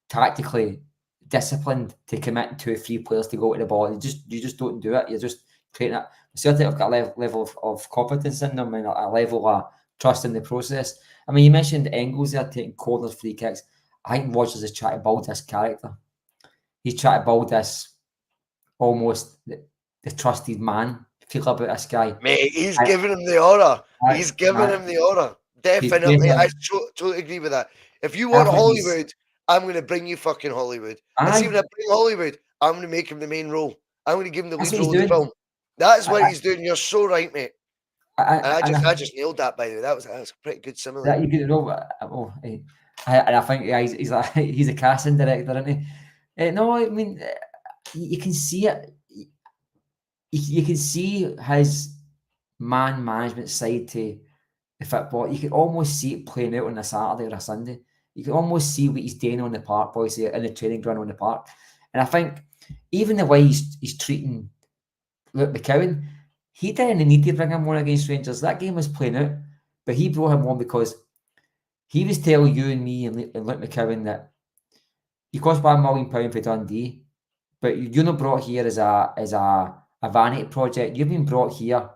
tactically disciplined to commit 2 or 3 players to go to the ball. You just don't do it. You're just creating it. Certainly, I've got a level of competence in them and a level of trust in the process. I mean, you mentioned Engels there taking corners, free kicks. I think Rodgers is trying to build this character. He's trying to build this almost the trusted man feel about this guy. Mate, he's I, giving him the aura. I, He's giving I, him the aura. he's Definitely. I basically, totally agree with that. If you I want think he's, Hollywood, I'm going to bring you fucking Hollywood. And see, when aye, I bring Hollywood, I'm going to make him the main role. I'm going to give him the that's lead what he's role in the doing. film. That is I, what I, he's doing. You're so right, mate. And I, I and just nailed that, by the way. That was a pretty good simile. that you get it over. Oh, and I think he's like he's a casting director, isn't he? No, I mean you can see it. You can see his man management side to the football. You can almost see it playing out on a Saturday or a Sunday. You can almost see what he's doing on the park, boys, in the training ground on the park. And I think even the way he's treating Luke McCowan, he didn't need to bring him on against Rangers. That game was playing out, but he brought him on because he was telling you and me and Luke McCowan that he cost £1 million for Dundee, but you're not brought here as a vanity project. You've been brought here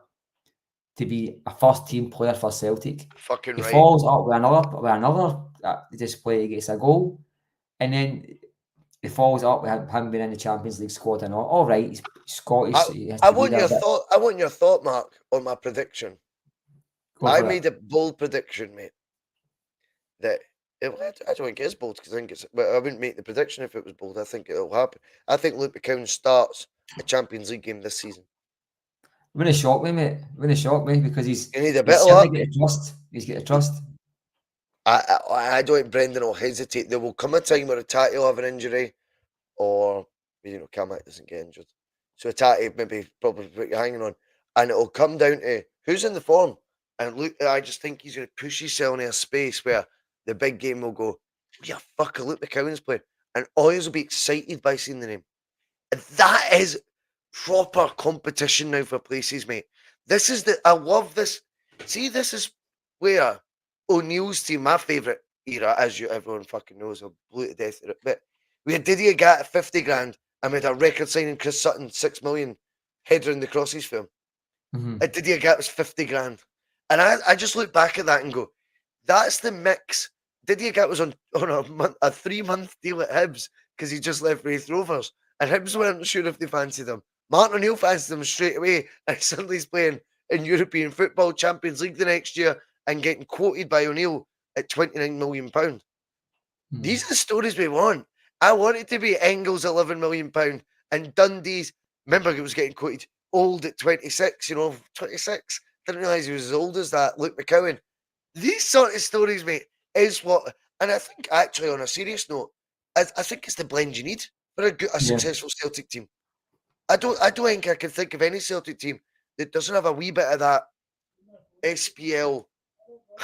to be a first team player for Celtic. Fucking He right. follows up with another display. He gets a goal, and then he follows up with him being in the Champions League squad and all right, he's Scottish, I, so he has I to be want there. your But thought. I want your thought, Mark, on my prediction. go I for it. made a bold prediction, mate. That I don't think it is bold because I think it's. But I wouldn't make the prediction if it was bold. I think it'll happen. I think Luke McCown starts a Champions League game this season. Wouldn't shock me, mate. Wouldn't shock me because You need a bit he's of certainly luck. got the trust. He's got the trust. I don't think Brendan will hesitate. There will come a time where Tati will have an injury, or Carmack doesn't get injured. So Tati maybe probably what you're hanging on, and it'll come down to who's in the form. And Luke, I just think he's going to push himself into a space where the big game will go. Yeah, fucker, Luke McCowan's playing, and all will be excited by seeing the name. And that is proper competition now for places, mate. This is I love this. See, this is where O'Neill's team, my favourite era, as everyone fucking knows, I blew to death at it. But we had Didier Gat at 50 grand, and we had a record signing Chris Sutton, 6 million, header in the crosses for him. Mm-hmm. And Didier Gat was 50 grand. And I just look back at that and go, that's the mix. Didier Gat was on a 3-month deal at Hibs because he just left Wraith Rovers. And Hibs weren't sure if they fancied him. Martin O'Neill fancied him straight away, and suddenly he's playing in European Football Champions League the next year and getting quoted by O'Neill at £29 million. These are the stories we want. I want it to be Engels £11 million and Dundee's. Remember, he was getting quoted old at 26. 26. Didn't realise he was as old as that. Luke McCowan. These sort of stories, mate, is what. And I think actually, on a serious note, I think it's the blend you need for a successful Celtic team. I don't think I can think of any Celtic team that doesn't have a wee bit of that SPL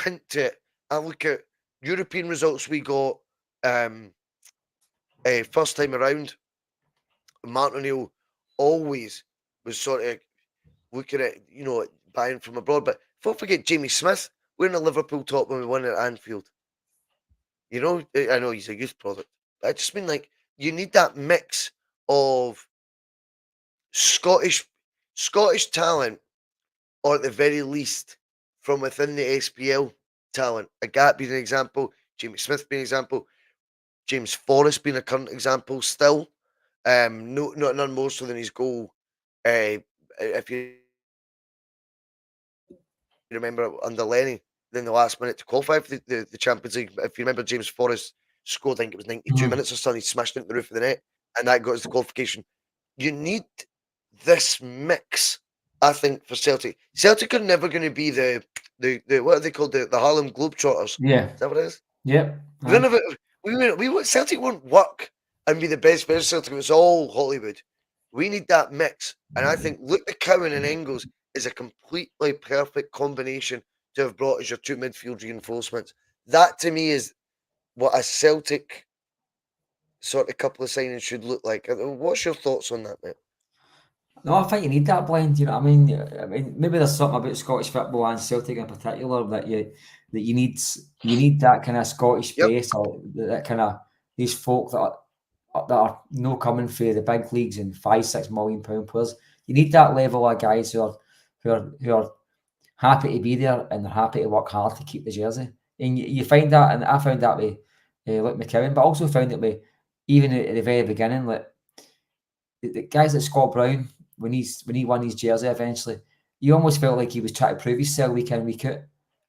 hint to it. I look at European results we got first time around. Martin O'Neill always was sort of looking at, buying from abroad. But don't forget Jamie Smith. We're in a Liverpool top when we won at Anfield. I know he's a youth product. But I just mean, like, you need that mix of Scottish talent, or at the very least, from within the SPL talent. A Gap being an example, Jamie Smith being an example, James Forrest being a current example still. No, not none more so than his goal. If you remember under Lenny, then the last minute to qualify for the Champions League. If you remember, James Forrest scored, I think it was 92 Mm-hmm. minutes or something. He smashed it into the roof of the net, and that got us the qualification. You need this mix, I think, for Celtic. Celtic are never going to be the what are they called, the Harlem Globetrotters? Yeah. Is that what it is? Yep. None of it. Celtic won't work and be the best version of Celtic. It's all Hollywood. We need that mix, and I think Luke McCowan and Engels is a completely perfect combination to have brought as your two midfield reinforcements. That to me is what a Celtic sort of couple of signings should look like. What's your thoughts on that, mate? No, I think you need that blend. You know what I mean? Maybe there's something about Scottish football and Celtic in particular that you need that kind of Scottish Yep. base, or that kind of these folk that are no coming for the big leagues and £5-6 million players. You need that level of guys who are happy to be there and they're happy to work hard to keep the jersey. And you find that, and I found that with Luke McCowan, but I also found it with even at the very beginning, like the guys like Scott Brown, when he won his jersey eventually, you almost felt like he was trying to prove himself week in, week out.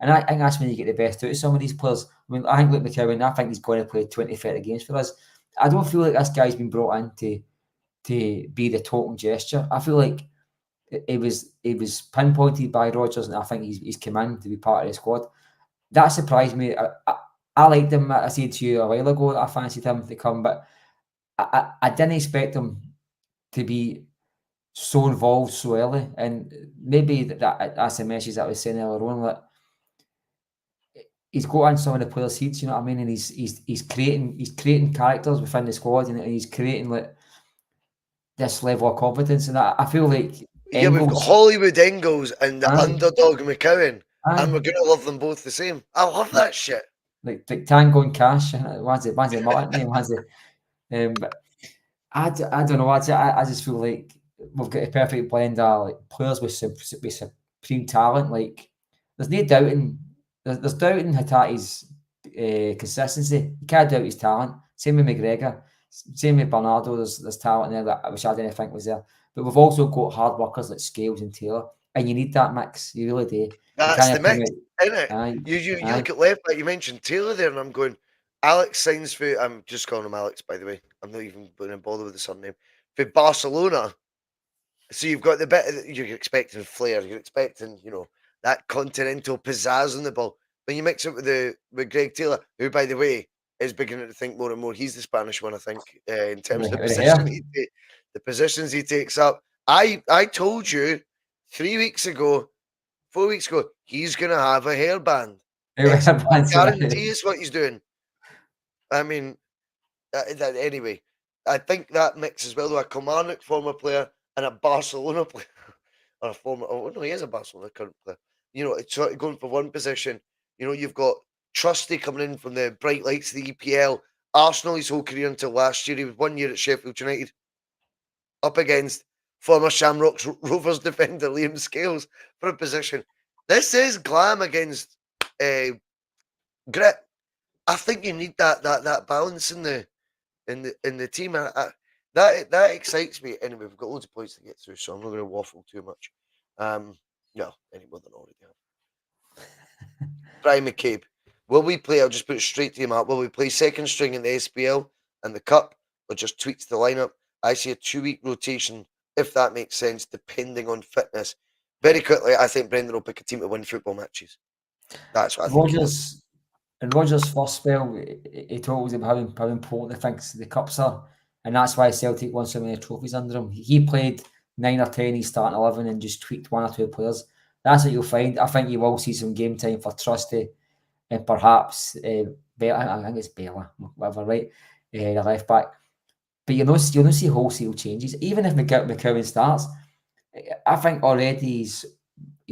And I think that's when you get the best out of some of these players. I mean, I think Luke McCowan, I think he's going to play 20, 30 games for us. I don't feel like this guy's been brought in to be the token gesture. I feel like It was pinpointed by Rodgers, and I think he's come in to be part of the squad. That surprised me. I liked him. I said to you a while ago that I fancied him to come, but I didn't expect him to be so involved so early. And maybe that's the message that I was saying earlier on. That he's got on some of the players' seats, you know what I mean, and he's creating characters within the squad, and he's creating like this level of confidence. And I feel like Yeah, we've got Engels, Hollywood Engels and the aye, underdog McCowan, and aye, we're going to love them both the same. I love that shit. like Tango and Cash. One's it Martin name, one's it. But I don't know. I just feel like we've got a perfect blend of like players with supreme talent. Like there's no doubting. There's doubting Hatate's consistency. You can't doubt his talent. Same with McGregor. Same with Bernardo. There's talent there that which I didn't think was there. But we've also got hard workers like Scales and Taylor, and you need that mix. You really do. You That's can't the come mix, out. isn't it? Aye, You aye. look at left back. You mentioned Taylor there, and I'm going. Alex signs for. I'm just calling him Alex, by the way. I'm not even going to bother with the surname. For Barcelona. So you've got the bit you're expecting flair, you're expecting, that continental pizzazz on the ball. When you mix it with Greg Taylor, who, by the way, is beginning to think more and more he's the Spanish one, I think, in terms of the With the position hair. the positions he takes up. I told you 3 weeks ago, 4 weeks ago, he's gonna have a hairband. It's I guarantee it's what he's doing. I mean, anyway, I think that mix as well with a Kilmarnock former player and a Barcelona player, or a former. Oh no, he is a Barcelona current player. It's sort of going for one position. You've got Trusty coming in from the bright lights of the EPL. Arsenal his whole career until last year. He was 1 year at Sheffield United, up against former Shamrocks Rovers defender Liam Scales for a position. This is glam against grit. I think you need that balance in the team. That excites me. Anyway, we've got loads of points to get through, so I'm not going to waffle too much. No, any more than I already have. Brian McCabe, will we play? I'll just put it straight to you, Mark. Will we play second string in the SPL and the Cup, or just tweaks the lineup? I see a 2-week rotation, if that makes sense, depending on fitness. Very quickly, I think Brendan will pick a team to win football matches. That's what I think. Rogers in Rogers' first spell, he told us about how important he thinks the cups are, and that's why Celtic won so many trophies under him. He played 9 or 10, he's starting 11 and just tweaked 1 or 2 players. That's what you'll find. I think you will see some game time for Trusty and perhaps I think it's Bella, whatever, right? The left back. But you'll not see wholesale changes. Even if McCowan starts, I think already he's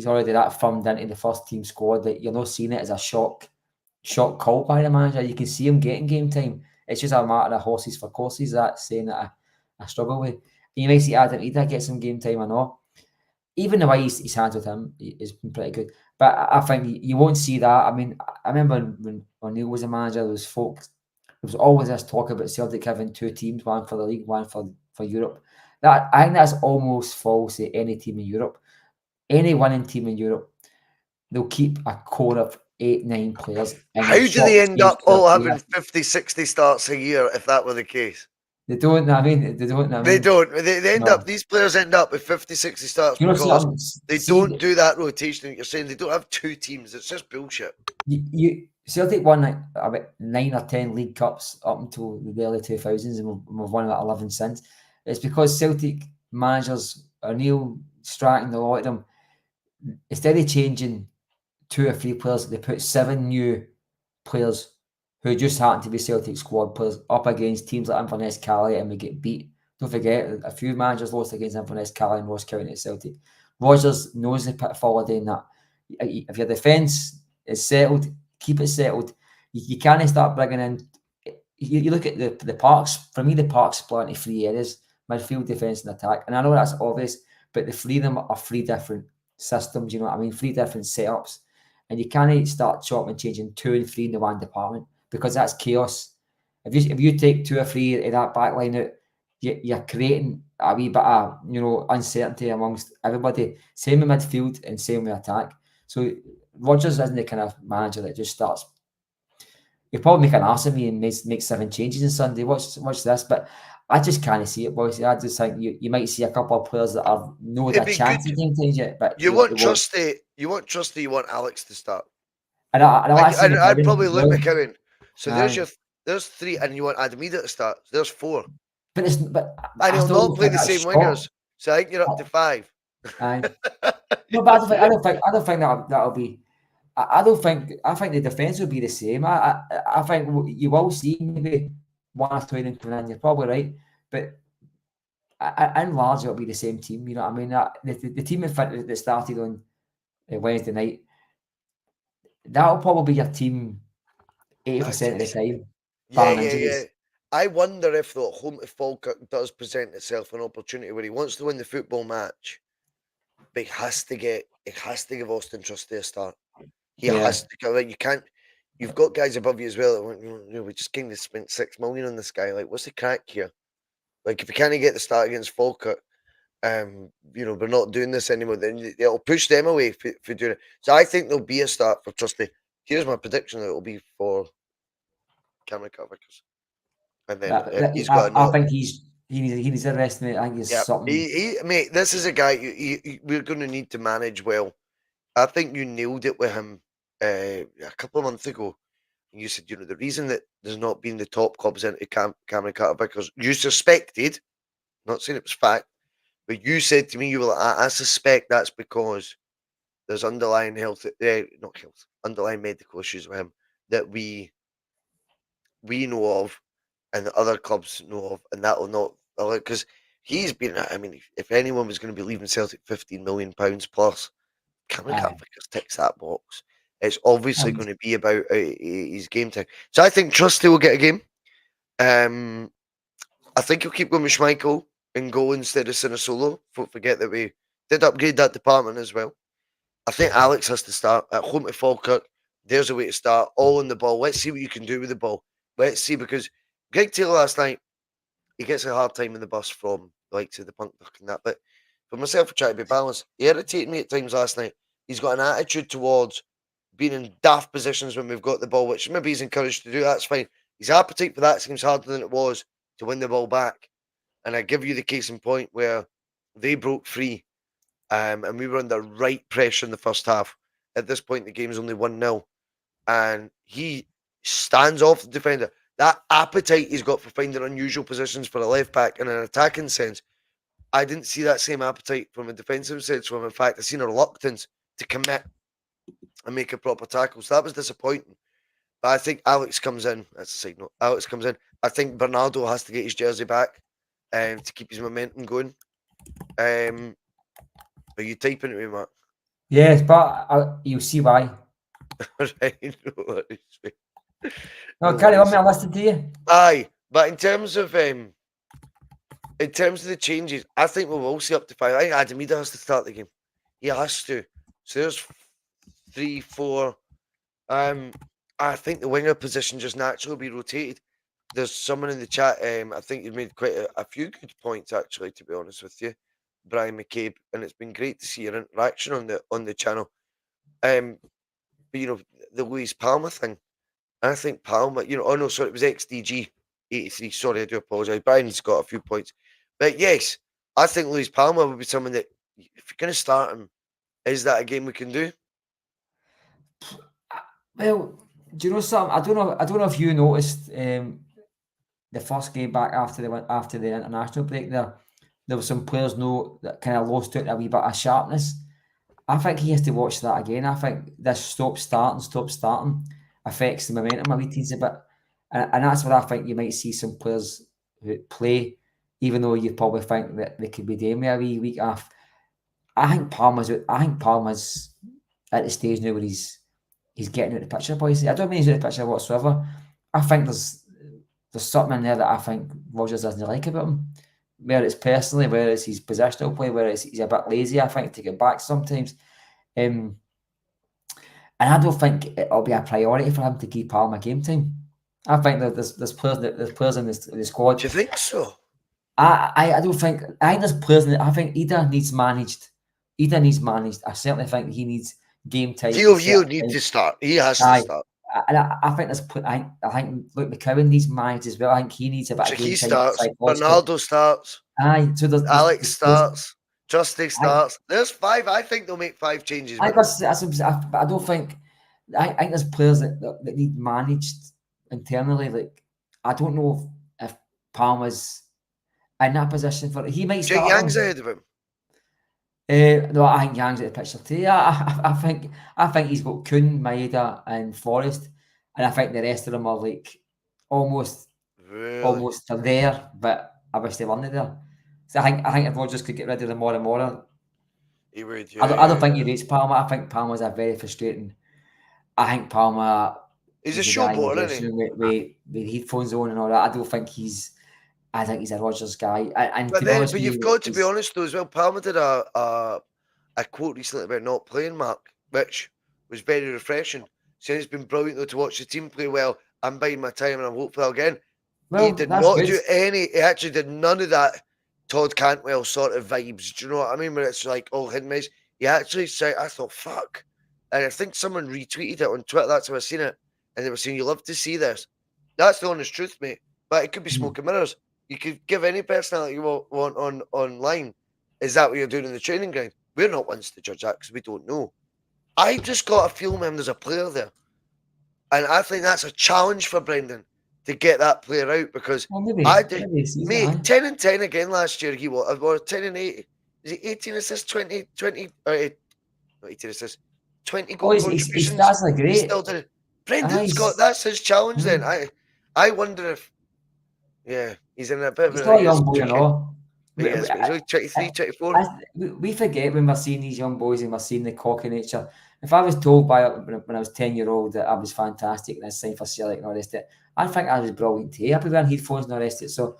already that firmed into the first team squad that you're not seeing it as a shock call by the manager. You can see him getting game time. It's just a matter of horses for courses. That's saying that I struggle with. And you may see Adam Ida get some game time or not. Even the way he's handled him has been pretty good. But I think you won't see that. I mean, I remember when O'Neill was a manager, there was always this talk about Celtic having 2 teams, one for the league, one for Europe. I think that's almost false to any team in Europe. Any winning team in Europe, they'll keep a core of 8, 9 players. And How do they end up all having 50, 60 starts a year if that were the case? They don't. I mean, they don't. They don't. They end no. up. These players end up with 50, 60 starts because they don't do that rotation that you're saying. They don't have 2 teams. It's just bullshit. Celtic won about 9 or 10 League Cups up until the early 2000s, and we've won about 11 since. It's because Celtic managers, O'Neill, Stratton, a lot of them, instead of changing 2 or 3 players, they put 7 new players who just happen to be Celtic squad players up against teams like Inverness, Cali, and we get beat. Don't forget, a few managers lost against Inverness, Cali, and Ross County at Celtic. Rogers knows the pitfall of doing that. If your defence is settled, keep it settled. You can't start bringing in. You look at the parks. For me, the parks split into 3 areas: midfield, defence, and attack. And I know that's obvious, but the 3 of them are 3 different systems. You know what I mean? 3 different setups, and you can't start chopping and changing 2 and 3 in one department, because that's chaos. If you take 2 or 3 of that back line out, you're creating a wee bit of uncertainty amongst everybody. Same with midfield and same with attack. So Rodgers isn't the kind of manager that just starts. He'll probably make an ass of me and make 7 changes on Sunday. Watch this. But I just can't see it, boys. I just think you might see a couple of players that have no It'd a be chance good. of game times yet, but You it want won't. Trusty. You want Trusty. You want Alex to start. And I want to see I'd McCowan probably as Luke well. McCowan. So Aye. there's three, and you want Adamida to start. So there's four, But and I he'll still not don't play think the that's same shot. wingers. So I think you're up to five. Aye. No, but I don't think that'll be. I don't think. I think the defence will be the same. I think you will see maybe one or two of them coming in. You're probably right, but in large it'll be the same team. You know what I mean? The team that started on Wednesday night, that'll probably be your team 80% of the time, Yeah, barring yeah, yeah. injuries. I wonder if the home to Falkirk does present itself an opportunity where he wants to win the football match, but he has to give Austin Trusty a start. He Yeah. has to go. Like, you can't. You've got guys above you as well. That went, we just kind of spent 6 million on this guy. Like, what's the crack here? Like, if you can't get the start against Falkirk, we're not doing this anymore. Then it'll push them away for doing it. So I think there'll be a start for Trusty. Here's my prediction: that it'll be for Cameron Carr, and then he's got a I knock. think he needs a rest, mate. I think he's Yeah, something. mate, this is a guy we're going to need to manage well. I think you nailed it with him a couple of months ago. You said, the reason that there's not been the top clubs into Cameron Carter because you suspected, not saying it was fact, but you said to me, you were like, I suspect that's because there's underlying underlying medical issues with him that we know of and the other clubs know of, and that will not allow because he's been. I mean, if anyone was going to be leaving Celtic £15 million plus, Cameron Aye. Carter ticks that box. It's obviously going to be about his game time. So I think Trusty will get a game. I think he'll keep going with Schmeichel and go instead of Sinisolo. Forget that we did upgrade that department as well. I think Alex has to start at home to Falkirk. There's a way to start all on the ball. Let's see what you can do with the ball. Let's see because Greg Taylor last night he gets a hard time in the bus from the likes of the punk duck and that. But for myself, I try to be balanced. He irritated me at times last night. He's got an attitude towards being in daft positions when we've got the ball, which maybe he's encouraged to do. That's fine. His appetite for that seems harder than it was to win the ball back. And I give you the case in point where they broke free and we were under right pressure in the first half. At this point, the game's only 1-0. And he stands off the defender. That appetite he's got for finding unusual positions for a left back in an attacking sense, I didn't see that same appetite from a defensive sense from him. In fact, I seen a reluctance to commit and make a proper tackle. So that was disappointing. But I think Alex comes in. That's a side note. Alex comes in. I think Bernardo has to get his jersey back to keep his momentum going. Are you typing at me, Mark? Yes, but you'll see why. Right, no worries, mate. No, No carry on, worries. mate. I'll listen to you. Aye, but in terms of the changes, I think we will see up to five. I think Adamida has to start the game. He has to. So there's 3, 4. I think the winger position just naturally will be rotated. There's someone in the chat. I think you've made quite a few good points actually. To be honest with you, Brian McCabe, and it's been great to see your interaction on the channel. But the Luis Palma thing. I think Palma. Oh no, sorry, it was XDG 83. Sorry, I do apologise. Brian's got a few points, but yes, I think Luis Palma would be someone that if you're going to start him, is that a game we can do? Well, do you know something? I don't know if you noticed the first game back after the international break. There were some players that kind of lost out a wee bit of sharpness. I think he has to watch that again. I think this stop starting affects the momentum a wee teensy bit, and that's where I think you might see some players who play, even though you probably think that they could be doing a wee week off. I think Palmer's at the stage now where he's getting out the picture, boys. I don't mean he's out the picture whatsoever. I think there's something in there that I think Rodgers doesn't like about him. Whether it's personally, whether it's his positional play, whether he's a bit lazy, I think, to get back sometimes. And I don't think it'll be a priority for him to keep Palmer game time. I think that there's players in the squad. Do you think so? I don't think. I think there's players in it. I think Ida needs managed. I certainly think he needs game time. He'll need to start. He has to start. And I think I think Luke McCowan needs managed as well. I think he needs a bit of game Shaquille time starts, psychological. Bernardo starts, Aye, so Alex there's starts, Justy I starts. There's 5. I think they'll make 5 changes I think minimum. but I don't think I think there's players that need managed internally. Like I don't know if Palmer's in that position for it. He might Jake start Young's him. ahead of him. No, I think Yang's at the picture too. I think he's got Kuhn, Maeda, and Forrest, and I think the rest of them are like almost Really? almost they're there, but I wish they weren't there. So I think if Rodgers could get rid of the Mora, He would, I don't yeah. think he rates Palmer. I think Palmer's a very frustrating. I think Palmer He's a is the guy in the showboater, isn't dressing he? room with headphones on and all that. I don't think he's. I think he's a Rodgers guy. And to be honest But with you've you, got to be honest though as well. Palmer did a quote recently about not playing Marc, which was very refreshing. Saying it's been brilliant though to watch the team play well. I'm biding my time and I'm hopeful again. He well, did that's not good. do any. He actually did none of that Todd Cantwell sort of vibes. Do you know what I mean? Where it's like all hidden miss. He actually said, "I thought fuck," and I think someone retweeted it on Twitter. That's how I seen it, and they were saying, "You love to see this." That's the honest truth, mate. But it could be Hmm. smoke and mirrors. You could give any personality you want on online. Is that what you're doing in the training ground? We're not ones to judge that because we don't know. I just got a feel, man. There's a player there, and I think that's a challenge for Brendan to get that player out because Well, I did, maybe he sees it. mate, Aye. 10 and 10 again last year. He was, or 10 and 8. Is he 18 assists, 20, not 18 assists, 20 Oh, goal his contributions? stats are He still great. did it. Aye, Brendan's got, that's his challenge then. mm. I wonder if, yeah, he's in a bit of He's a, not he a is young boy and tricky. all. He We, is, we, but he's only 23, 24. we forget when we're seeing these young boys and we're seeing the cocky nature. If I was told when I was 10-year-old that I was fantastic and I signed for Celtic and all the rest of it, I think I was brilliant too. I'd be wearing headphones and all the rest of it. So,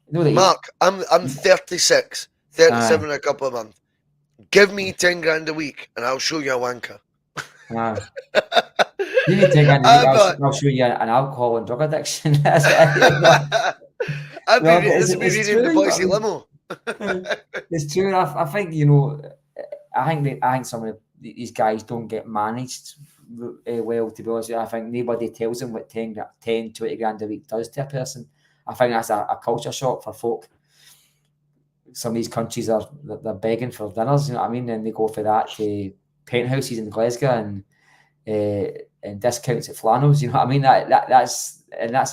you know that Mark, I'm 36, aye, 37 in a couple of months. Give me 10 grand a week and I'll show you a wanker. aye. You need to take on the week. I'm not. I'll show you an alcohol and drug addiction. That's it. No, but This will be it's reading the true. You know what I Boise mean? limo. It's true. I think I think some of these guys don't get managed well. To be honest with you, I think nobody tells them what 20 grand a week does to a person. I think that's a culture shock for folk. Some of these countries they're begging for dinners. You know what I mean? And they go for that to penthouses in Glasgow and discounts at flannels. You know what I mean? That's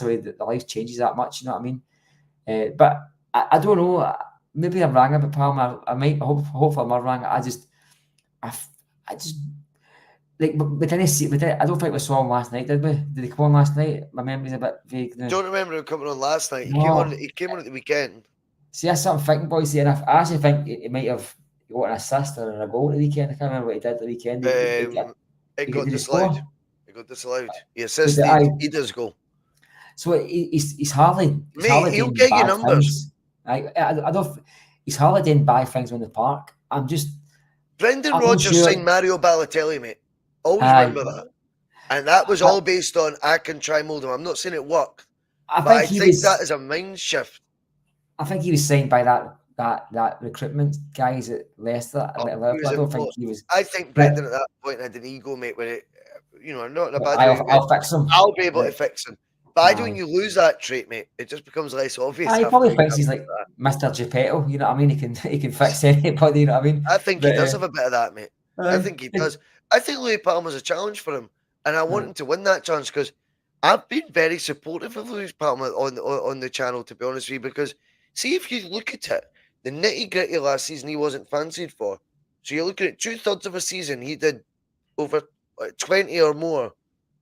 the way that the life changes that much. You know what I mean? But I don't know. Maybe I'm wrong about Palmer. I might. Hopefully, I'm not wrong. I just like. We didn't see. I don't think we saw him last night, did we? Did he come on last night? My memory's a bit vague now. Don't remember him coming on last night. No. He came on at the weekend. See, that's something thinking, boys. Here, I actually think he might have got an assist or a goal at the weekend. I can't remember what he did at the weekend. It got Did he disallowed. score? It got disallowed. He Was it? assisted. He does goal. So he's hardly Mate, he'll doing get you bad numbers. things. I don't. He's hardly doing bad things on the park. Brendan I'm Rodgers sure. signed Mario Balotelli, mate. Always remember that. And that was all based on I can try mold him. I'm not saying it worked, but I think that is a mind shift. I think he was signed by that recruitment guys at Leicester. Oh, At Liverpool. I don't think he was. I think Brendan at that point had an ego, mate, where it, not in a bad way. I'll fix him. I'll be able to fix him. But I don't you lose that trait, mate. It just becomes less obvious. He probably thinks he's like Mr. Geppetto, you know what I mean? He can fix anybody, you know what I mean? I think he does have a bit of that, mate. I think he does. I think Louis Palmer's a challenge for him, and I want him to win that challenge because I've been very supportive of Louis Palmer on the channel, to be honest with you, because see if you look at it, the nitty-gritty last season he wasn't fancied for. So you're looking at 2/3 of a season, he did over 20 or more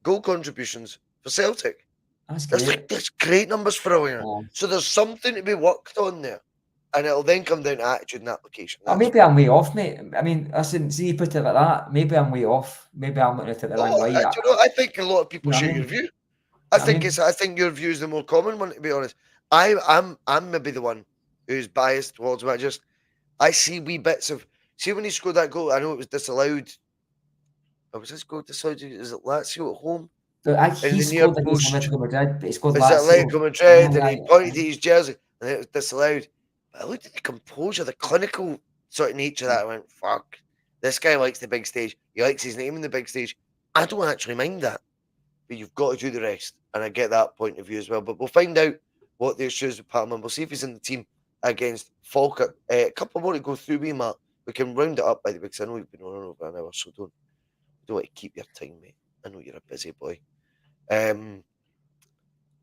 goal contributions for Celtic. That's great numbers for a winger. So there's something to be worked on there. And it'll then come down to attitude and application. Maybe I'm way off, mate. I mean, listen, see you put it like that. Maybe I'm way off. Maybe I'm looking at it the wrong way. I think a lot of people share your view. I think your view is the more common one, to be honest. I'm maybe the one who's biased towards it. I see wee bits of when he scored that goal. I know it was disallowed. Was this goal disallowed? Is it Lazio at home? He scored against Atletico Madrid, but he scored Atletico Madrid, and he pointed at his jersey, and it was disallowed. But I looked at the composure, the clinical sort of nature of that. I went, fuck, this guy likes the big stage. He likes his name in the big stage. I don't actually mind that. but you've got to do the rest. And I get that point of view as well. But we'll find out what the issues with Palmer. We'll see if he's in the team against Falkirk. A couple more to go through, we Mark. We can round it up by the way, because I know we've been on over an hour, so don't want to keep your time, mate. I know you're a busy boy.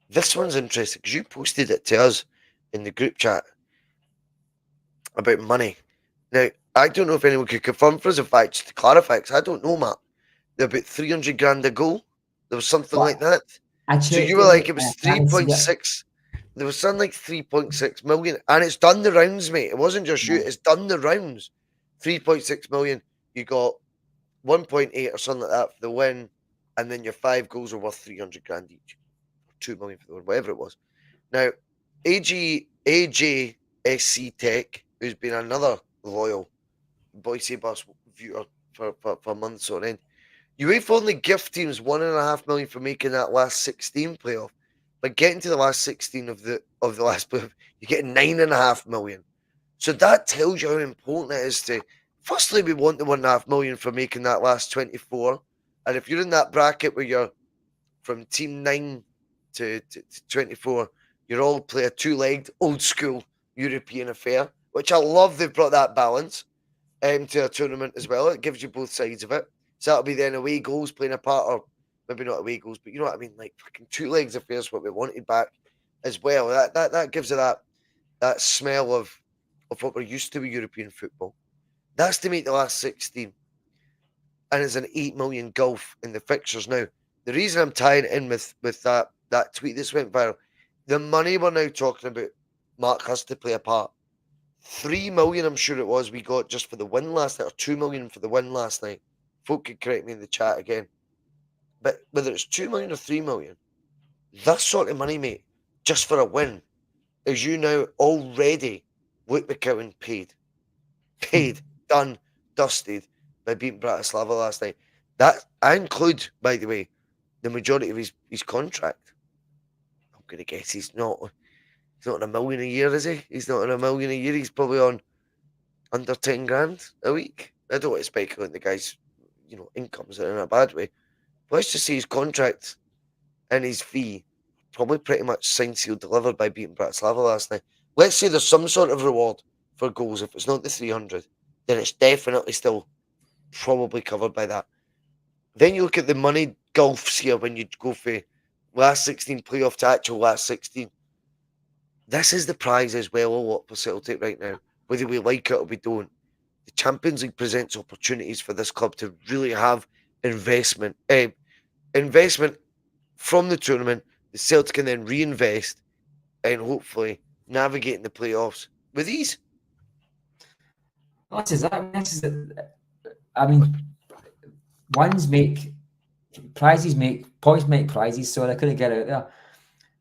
This one's interesting because you posted it to us in the group chat about money. Now, I don't know if anyone could confirm for us, in fact, just to clarify, because I don't know, Matt. They're about 300 grand a goal. There was something But like that. I So you checked were it, like, mate, it and was I can't see it. 3.6. There was something like 3.6 million. And it's done the rounds, mate. It wasn't just you, No. it's done the rounds. 3.6 million. You got 1.8 or something like that for the win. And then your 5 goals are worth 300 grand each. 2 million for the win, whatever it was. Now, AJSC Tech, who's been another loyal Boise Bus viewer for months on end, UEFA only gift teams 1.5 million for making that last 16 playoff. But getting to the last 16 of the last playoff, you get 9.5 million. So that tells you how important it is to. Firstly, we want the 1.5 million for making that last 24. And if you're in that bracket where you're from team 9 to 24, you're all play a two-legged old school European affair, which I love. They've brought that balance to a tournament as well. It gives you both sides of it. So that'll be then away goals playing a part, or maybe not away goals, but you know what I mean, like fucking two legs affairs, what we wanted back as well. That gives it that smell of what we're used to with European football. That's to make the last 16, and it's an 8 million gulf in the fixtures now. The reason I'm tying it in with that tweet this went viral, the money we're now talking about, Mark, has to play a part. 3 million, I'm sure it was, we got just for the win last night, or 2 million for the win last night. Folk could correct me in the chat again. But whether it's 2 million or 3 million, that sort of money, mate, just for a win, is you now already Luke McCowan paid, done, dusted by beating Bratislava last night. That I include, by the way, the majority of his contract. I'm gonna guess he's not on a million a year, is he? He's not on a million a year. He's probably on under 10 grand a week. I don't want to speculate on the guy's, incomes in a bad way. But let's just say his contract and his fee probably pretty much signed, sealed, delivered by beating Bratislava last night. Let's say there's some sort of reward for goals. If it's not the 300, then it's definitely still probably covered by that. Then you look at the money gulfs here when you go for last 16 playoff to actual last 16. This is the prize as well a lot for Celtic right now, whether we like it or we don't. The Champions League presents opportunities for this club to really have investment from the tournament. The Celtic can then reinvest and hopefully navigate the playoffs with ease. This is that. I mean, I mean, ones make prizes, make points, make prizes. So I couldn't get out there.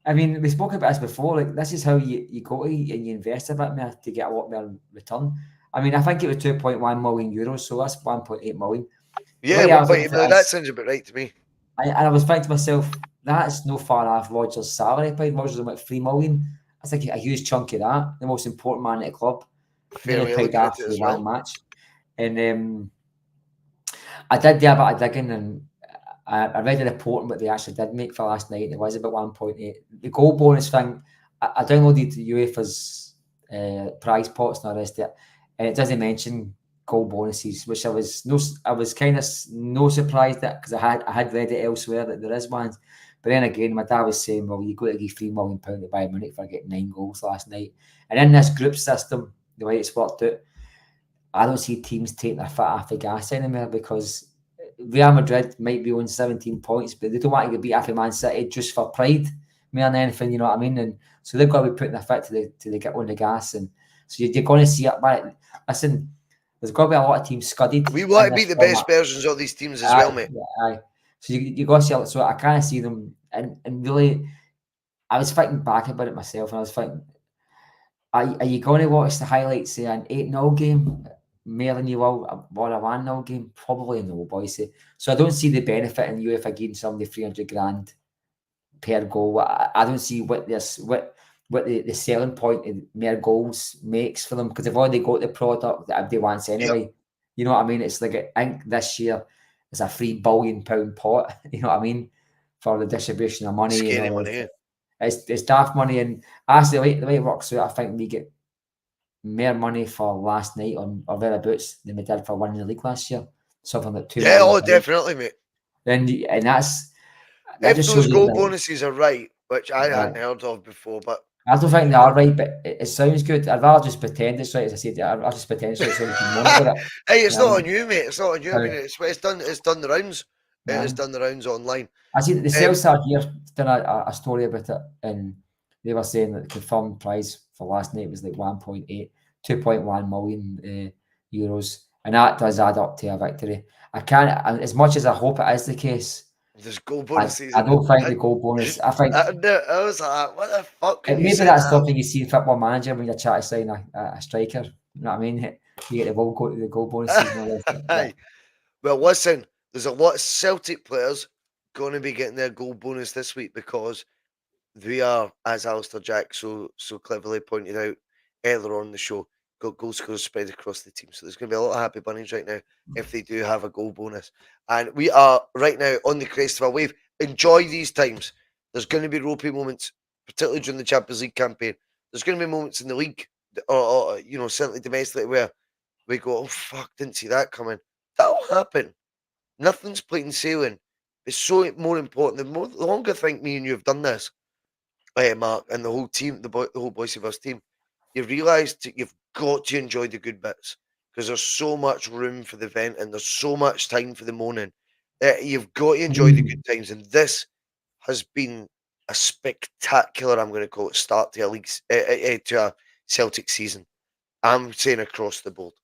I mean, we spoke about this before. Like, this is how you go to and you invest a bit more to get a lot more return. I mean, I think it was 2.1 million euros, so that's 1.8 million. Yeah, 1.8 million. That sounds about right to me. And I was thinking to myself, that's no far off Rodgers' salary. Rodgers was about 3 million. That's like a huge chunk of that. The most important man at the club. Fair way looking at it as well. Match. And I did do a bit of digging, and I read a report on what they actually did make for last night, and it was about 1.8. The goal bonus thing, I downloaded UEFA's prize pots and the rest of it, and it doesn't mention goal bonuses, which I was kind of no surprised at, because I had read it elsewhere that there is one. But then again, my dad was saying, well, you got to give £3 million to Bayern Munich for getting 9 goals last night. And in this group system, the way it's worked out, I don't see teams taking their foot off the gas anymore, because Real Madrid might be on 17 points, but they don't want to get beat off Man City just for pride more than anything, you know what I mean? And so they've got to be putting their foot to get on the gas. And so you're going to see it. But listen, there's got to be a lot of teams scudded. We want to be the best versions of these teams as well, mate. Aye. So you got to see it. So I kind of see them, and really, I was thinking back about it myself, and I was thinking, are you going to watch the highlights of an 8-0 game more than you will a 1-0 game? Probably no, boys. So I don't see the benefit in UEFA giving somebody 300 grand per goal. I don't see what the selling point of more goals makes for them, because they've already got the product that everybody wants anyway. Yep. You know what I mean? It's like, I think this year it's a £3 billion pot. You know what I mean? for the distribution of money and Scary all money, this. eh? It's daft money, and actually the way it works out, I think we get more money for last night or thereabouts than we did for winning the league last year. Something like £2 Yeah, million. oh, definitely, mate. And that If just shows those you goal that bonuses are right, which I hadn't heard of before, but I don't think they are right, but it sounds good. I'd rather just pretend it's right, as I said. I'll just pretend it's right so we can moan about it. hey, You it's know what not I on mean? you, mate. It's not on you. I Uh, mean, it's done. It's done the rounds. It has Aye. done the rounds online. I see that the Um, sales are here done a story about it, and they were saying that the confirmed price for last night was like 1.8, 2.1 million euros, and that does add up to a victory. I can't, as much as I hope it is the case, there's goal I, bonuses I in it. don't think the goal bonus. I think I was like, what the fuck can you maybe say that's that? something you see in Football Manager when you're trying to sign a striker. You know what I mean? You get the goal bonuses and all this. But Aye. Well, listen, there's a lot of Celtic players going to be getting their goal bonus this week because we are, as Alistair Jack so cleverly pointed out earlier on in the show, got goal scorers spread across the team. So there's going to be a lot of happy bunnies right now if they do have a goal bonus. And we are right now on the crest of a wave. Enjoy these times. There's going to be ropey moments, particularly during the Champions League campaign. There's going to be moments in the league, or certainly domestically, where we go, oh fuck, didn't see that coming. That'll happen. Nothing's plain sailing. It's so more important. The longer I think me and you have done this, Mark, and the whole team, the whole Boys of Us team, you realise that you've got to enjoy the good bits because there's so much room for the vent and there's so much time for the moaning. You've got to enjoy the good times, and this has been a spectacular, I'm going to call it, start to a league, to a Celtic season. I'm saying across the board.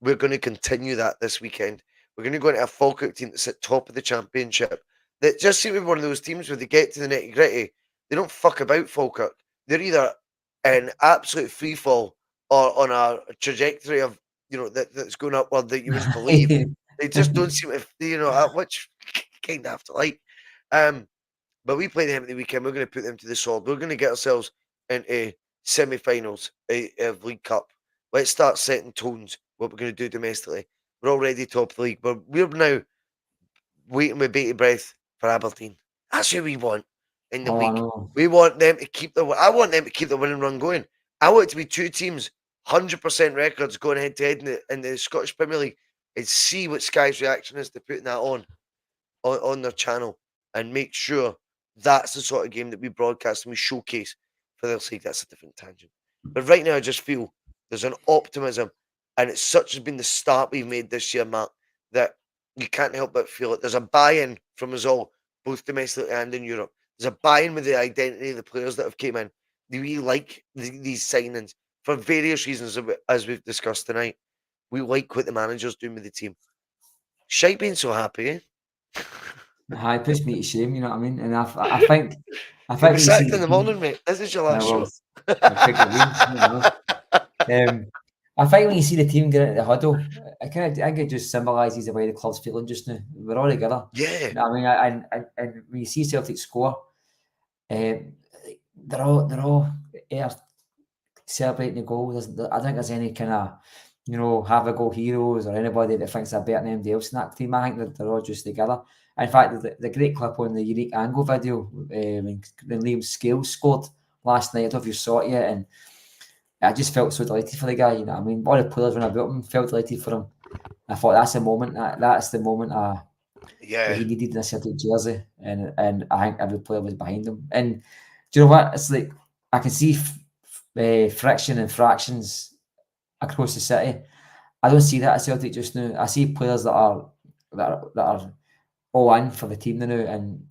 We're going to continue that this weekend. We're going to go into a Falkirk team that's at top of the championship. That just seem to be one of those teams where they get to the nitty gritty. They don't fuck about Falkirk. They're either in absolute free fall or on a trajectory of that's going upward that you wouldn't believe. They just don't seem to, which kind of have to like. But we play them at the weekend. We're going to put them to the sword. We're going to get ourselves into semi-finals of League Cup. Let's start setting tones. What we're going to do domestically. We're already top of the league, but we're now waiting with bated breath for Aberdeen. That's who we want in the oh, I league. know. We want them to keep I want them to keep the winning run going. I want it to be two teams, 100% records going head to head in the Scottish Premier League, and see what Sky's reaction is to putting that on their channel and make sure that's the sort of game that we broadcast and we showcase for their league. That's a different tangent. But right now, I just feel there's an optimism, and it's such has been the start we've made this year, Mark, that you can't help but feel it. There's a buy-in from us all, both domestically and in Europe. There's a buy-in with the identity of the players that have came in. We like these signings for various reasons, as we've discussed tonight. We like what the manager's doing with the team. Shite being so happy, eh? It puts me to shame, you know what I mean? And I think You'll be when you see sacked the in the team, morning, mate. This is your last well, show. it could have been, you know. I think when you see the team get into the huddle, I think it just symbolises the way the club's feeling just now. We're all together. Yeah. You know what I mean? And when you see Celtic score, they're all celebrating the goal. I don't think there's any kind of have a go heroes or anybody that thinks they're better than anybody else in that team. I think that they're all just together. In fact, the great clip on the unique angle video when Liam Scales scored last night. I don't know if you saw it yet, and I just felt so delighted for the guy. You know what I mean? All the players when about him felt delighted for him. I thought that's the moment. That's the moment that Yeah. he needed in a Celtic jersey, and I think every player was behind him. And do you know what? It's like I can see friction and fractions across the city. I don't see that at Celtic just now. I see players that are all in for the team now, and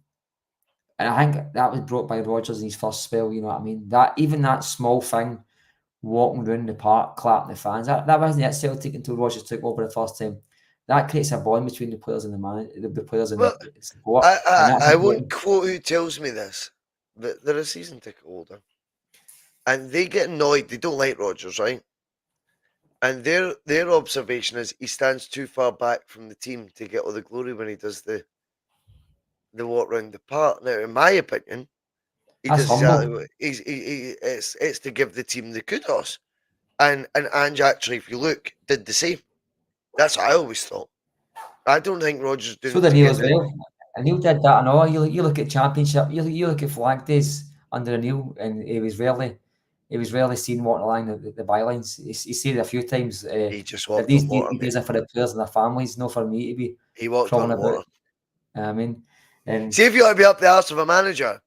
I think that was brought by Rodgers in his first spell. You know what I mean? That small thing, walking around the park, clapping the fans. That wasn't at Celtic until Rodgers took over the first time. That creates a bond between the players and the players and Well, the support, I, and I, that's I won't important. quote who tells me this, but they're a season ticket holder. And they get annoyed. They don't like Rodgers, right? And their observation is he stands too far back from the team to get all the glory when he does the walk round the park. Now, in my opinion, he That's does exactly humble. what it's to give the team the kudos. And Ange actually, if you look, did the same. That's what I always thought. I don't think Rodgers doing So it did to Neil get as the well. And Neil did that and all. You look at championship, you look at flag days under Neil, and he was rarely seen walking along the bylines. He said it a few times. He just That walked these on days water, he mate. does it for the players and their families, not for me to be He walked crawling on about. water. I mean, and See if you want to be up the arse of a manager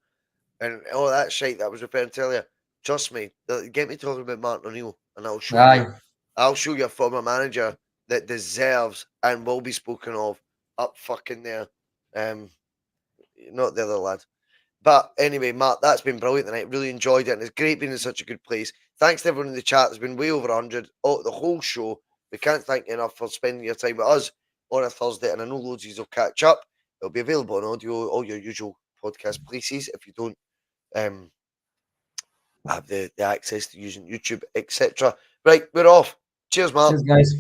and all that shit that I was referring to earlier. Trust me, get me talking about Martin O'Neill, and I'll show you. aye, I'll show you a former manager that deserves and will be spoken of up fucking there. Not the other lad. But anyway, Mark, that's been brilliant tonight. Really enjoyed it, and it's great being in such a good place. Thanks to everyone in the chat. There's been way over 100. Oh, the whole show. We can't thank you enough for spending your time with us on a Thursday, and I know loads of you will catch up. It'll be available on audio, all your usual podcast places if you don't have the access to using YouTube, etc. Right, we're off. Cheers, Mark. cheers guys.